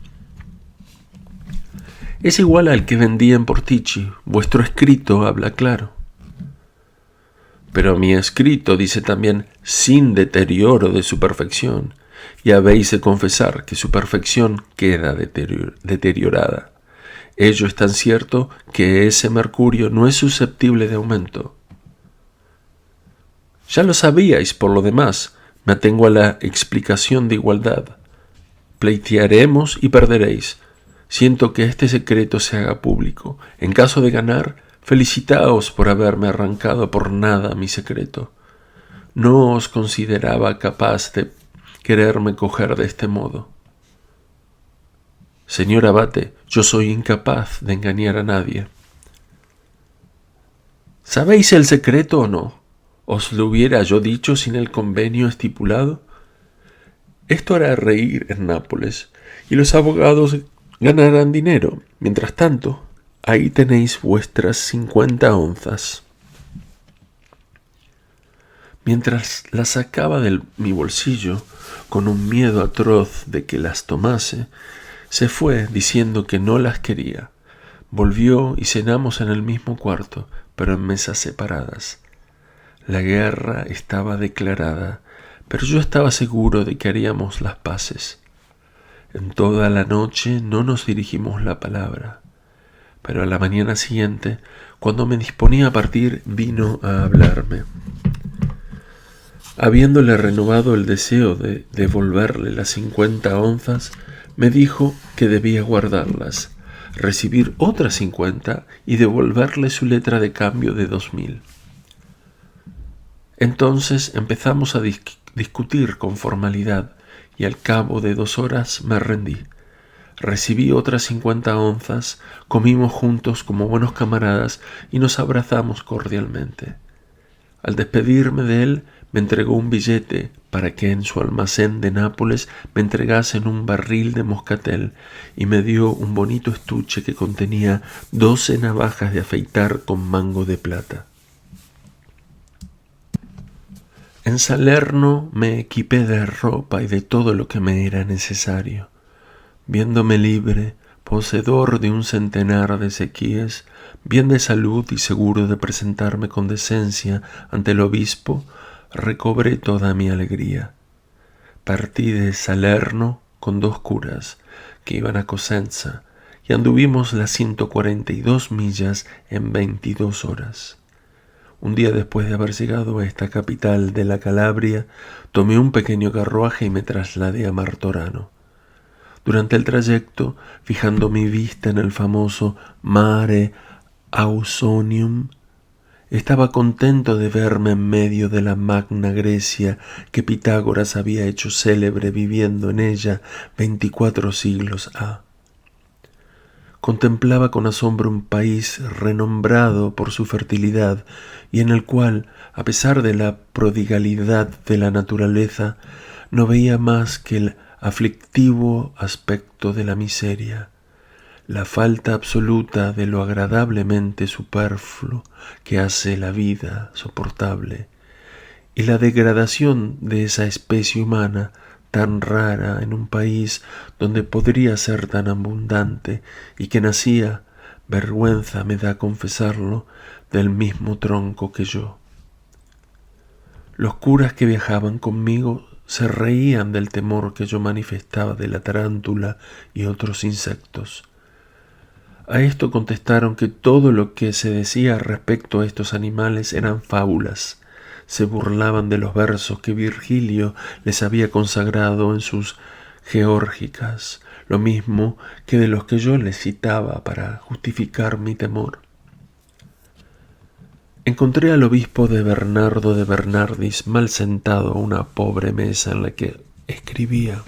Es igual al que vendí en Portici. Vuestro escrito habla claro. Pero mi escrito dice también sin deterioro de su perfección, y habéis de confesar que su perfección queda deteriorada. Ello es tan cierto que ese mercurio no es susceptible de aumento. Ya lo sabíais, por lo demás, me atengo a la explicación de igualdad. Pleitearemos y perderéis. Siento que este secreto se haga público. En caso de ganar, felicitaos por haberme arrancado por nada mi secreto. No os consideraba capaz de quererme coger de este modo. Señor abate, yo soy incapaz de engañar a nadie. ¿Sabéis el secreto o no? ¿Os lo hubiera yo dicho sin el convenio estipulado? Esto hará reír en Nápoles, y los abogados ganarán dinero. Mientras tanto, ahí tenéis vuestras 50 onzas. Mientras las sacaba de mi bolsillo, con un miedo atroz de que las tomase, se fue diciendo que no las quería. Volvió y cenamos en el mismo cuarto, pero en mesas separadas. La guerra estaba declarada, pero yo estaba seguro de que haríamos las paces. En toda la noche no nos dirigimos la palabra, pero a la mañana siguiente, cuando me disponía a partir, vino a hablarme. Habiéndole renovado el deseo de devolverle las 50 onzas, me dijo que debía guardarlas, recibir otras 50 y devolverle su letra de cambio de 2000. Entonces empezamos a discutir con formalidad y al cabo de 2 horas me rendí. Recibí otras 50 onzas, comimos juntos como buenos camaradas y nos abrazamos cordialmente. Al despedirme de él, me entregó un billete para que en su almacén de Nápoles me entregasen un barril de moscatel y me dio un bonito estuche que contenía 12 navajas de afeitar con mango de plata. En Salerno me equipé de ropa y de todo lo que me era necesario. Viéndome libre, poseedor de un centenar de sequíes, bien de salud y seguro de presentarme con decencia ante el obispo, recobré toda mi alegría. Partí de Salerno con 2 curas que iban a Cosenza y anduvimos las 142 millas en 22 horas. Un día después de haber llegado a esta capital de la Calabria, tomé un pequeño carruaje y me trasladé a Martorano. Durante el trayecto, fijando mi vista en el famoso Mare Ausonium, estaba contento de verme en medio de la magna Grecia que Pitágoras había hecho célebre viviendo en ella 24 siglos ha. contemplaba con asombro un país renombrado por su fertilidad y en el cual, a pesar de la prodigalidad de la naturaleza, no veía más que el aflictivo aspecto de la miseria, la falta absoluta de lo agradablemente superfluo que hace la vida soportable, y la degradación de esa especie humana tan rara en un país donde podría ser tan abundante y que nacía, vergüenza me da confesarlo, del mismo tronco que yo. Los curas que viajaban conmigo se reían del temor que yo manifestaba de la tarántula y otros insectos. A esto contestaron que todo lo que se decía respecto a estos animales eran fábulas. Se burlaban de los versos que Virgilio les había consagrado en sus Geórgicas, lo mismo que de los que yo les citaba para justificar mi temor. Encontré al obispo de Bernardo de Bernardis mal sentado a una pobre mesa en la que escribía.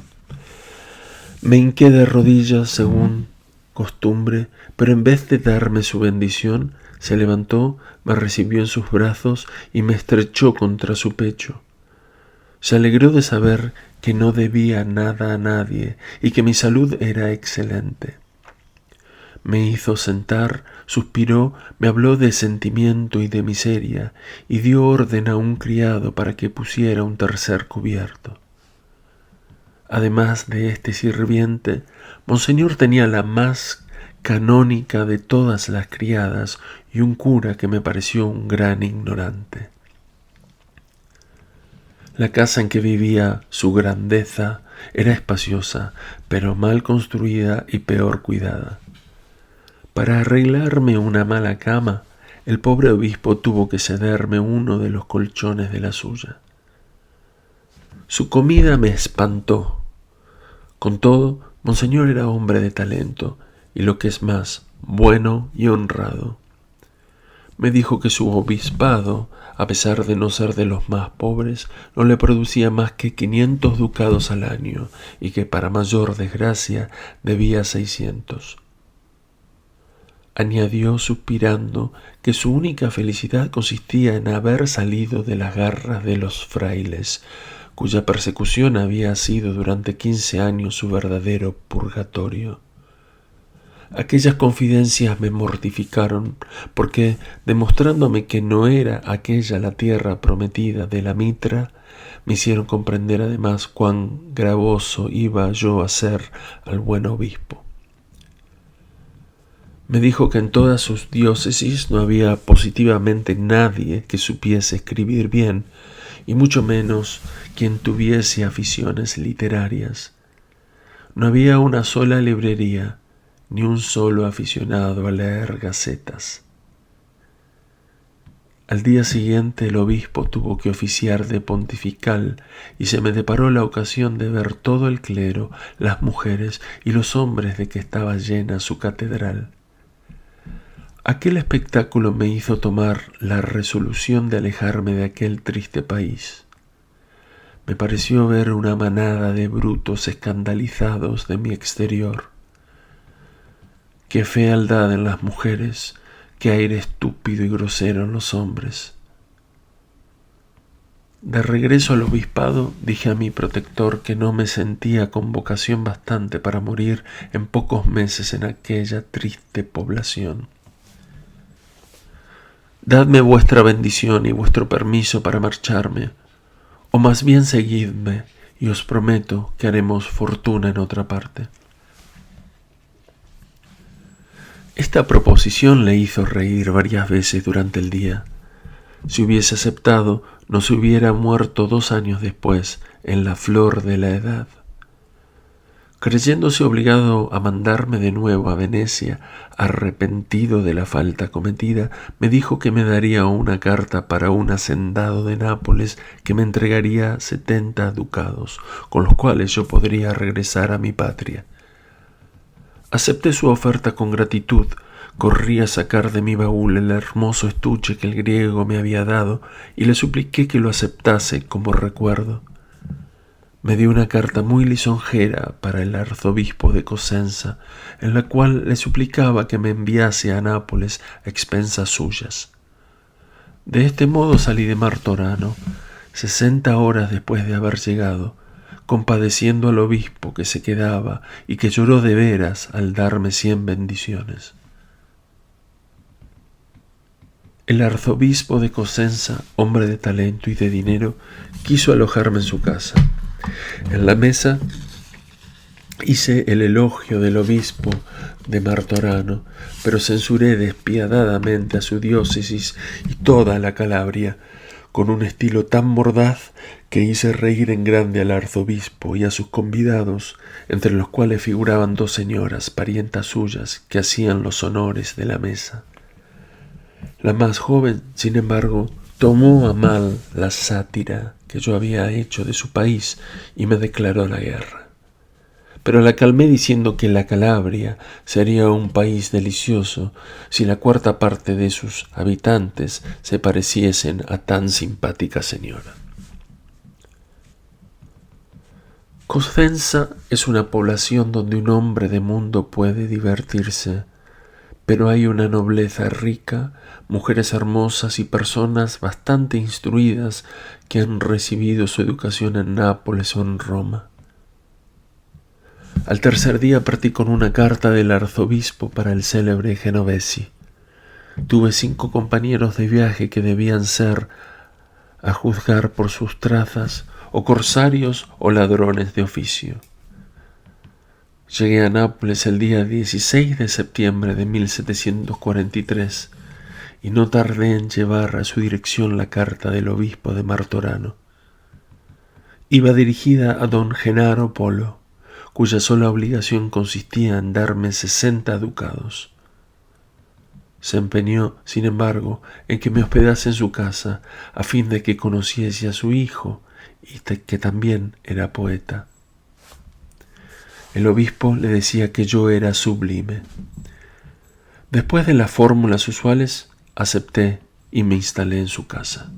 Me hinqué de rodillas según costumbre, pero en vez de darme su bendición, se levantó, me recibió en sus brazos y me estrechó contra su pecho. Se alegró de saber que no debía nada a nadie y que mi salud era excelente. Me hizo sentar, suspiró, me habló de sentimiento y de miseria, y dio orden a un criado para que pusiera un tercer cubierto. Además de este sirviente, Monseñor tenía la más canónica de todas las criadas y un cura que me pareció un gran ignorante. La casa en que vivía su grandeza era espaciosa, pero mal construida y peor cuidada. Para arreglarme una mala cama, el pobre obispo tuvo que cederme uno de los colchones de la suya. Su comida me espantó. Con todo, Monseñor era hombre de talento, y lo que es más, bueno y honrado. Me dijo que su obispado, a pesar de no ser de los más pobres, no le producía más que 500 ducados al año, y que para mayor desgracia debía 600. Añadió suspirando que su única felicidad consistía en haber salido de las garras de los frailes, cuya persecución había sido durante 15 años su verdadero purgatorio. Aquellas confidencias me mortificaron, porque, demostrándome que no era aquella la tierra prometida de la mitra, me hicieron comprender además cuán gravoso iba yo a ser al buen obispo. Me dijo que en todas sus diócesis no había positivamente nadie que supiese escribir bien, y mucho menos quien tuviese aficiones literarias. No había una sola librería, ni un solo aficionado a leer gacetas. Al día siguiente el obispo tuvo que oficiar de pontifical y se me deparó la ocasión de ver todo el clero, las mujeres y los hombres de que estaba llena su catedral. Aquel espectáculo me hizo tomar la resolución de alejarme de aquel triste país. Me pareció ver una manada de brutos escandalizados de mi exterior. Qué fealdad en las mujeres, qué aire estúpido y grosero en los hombres. De regreso al obispado dije a mi protector que no me sentía con vocación bastante para morir en pocos meses en aquella triste población. Dadme vuestra bendición y vuestro permiso para marcharme, o más bien seguidme, y os prometo que haremos fortuna en otra parte. Esta proposición le hizo reír varias veces durante el día. Si hubiese aceptado, no se hubiera muerto 2 años después, en la flor de la edad. Creyéndose obligado a mandarme de nuevo a Venecia, arrepentido de la falta cometida, me dijo que me daría una carta para un hacendado de Nápoles que me entregaría 70 ducados, con los cuales yo podría regresar a mi patria. Acepté su oferta con gratitud, corrí a sacar de mi baúl el hermoso estuche que el griego me había dado y le supliqué que lo aceptase como recuerdo. Me dio una carta muy lisonjera para el arzobispo de Cosenza, en la cual le suplicaba que me enviase a Nápoles a expensas suyas. De este modo salí de Martorano, 60 horas después de haber llegado, compadeciendo al obispo que se quedaba y que lloró de veras al darme 100 bendiciones. El arzobispo de Cosenza, hombre de talento y de dinero, quiso alojarme en su casa. En la mesa hice el elogio del obispo de Martorano, pero censuré despiadadamente a su diócesis y toda la Calabria, con un estilo tan mordaz que hice reír en grande al arzobispo y a sus convidados, entre los cuales figuraban 2 señoras, parientas suyas, que hacían los honores de la mesa. La más joven, sin embargo, tomó a mal la sátira que yo había hecho de su país y me declaró la guerra. Pero la calmé diciendo que la Calabria sería un país delicioso si la 1/4 parte de sus habitantes se pareciesen a tan simpática señora. Cosenza es una población donde un hombre de mundo puede divertirse, pero hay una nobleza rica, mujeres hermosas y personas bastante instruidas que han recibido su educación en Nápoles o en Roma. Al tercer día partí con una carta del arzobispo para el célebre Genovesi. Tuve 5 compañeros de viaje que debían ser, a juzgar por sus trazas, o corsarios o ladrones de oficio. Llegué a Nápoles el día 16 de septiembre de 1743 y no tardé en llevar a su dirección la carta del obispo de Martorano. Iba dirigida a don Genaro Polo, cuya sola obligación consistía en darme 60 ducados. Se empeñó, sin embargo, en que me hospedase en su casa, a fin de que conociese a su hijo, y que también era poeta. El obispo le decía que yo era sublime. Después de las fórmulas usuales, acepté y me instalé en su casa.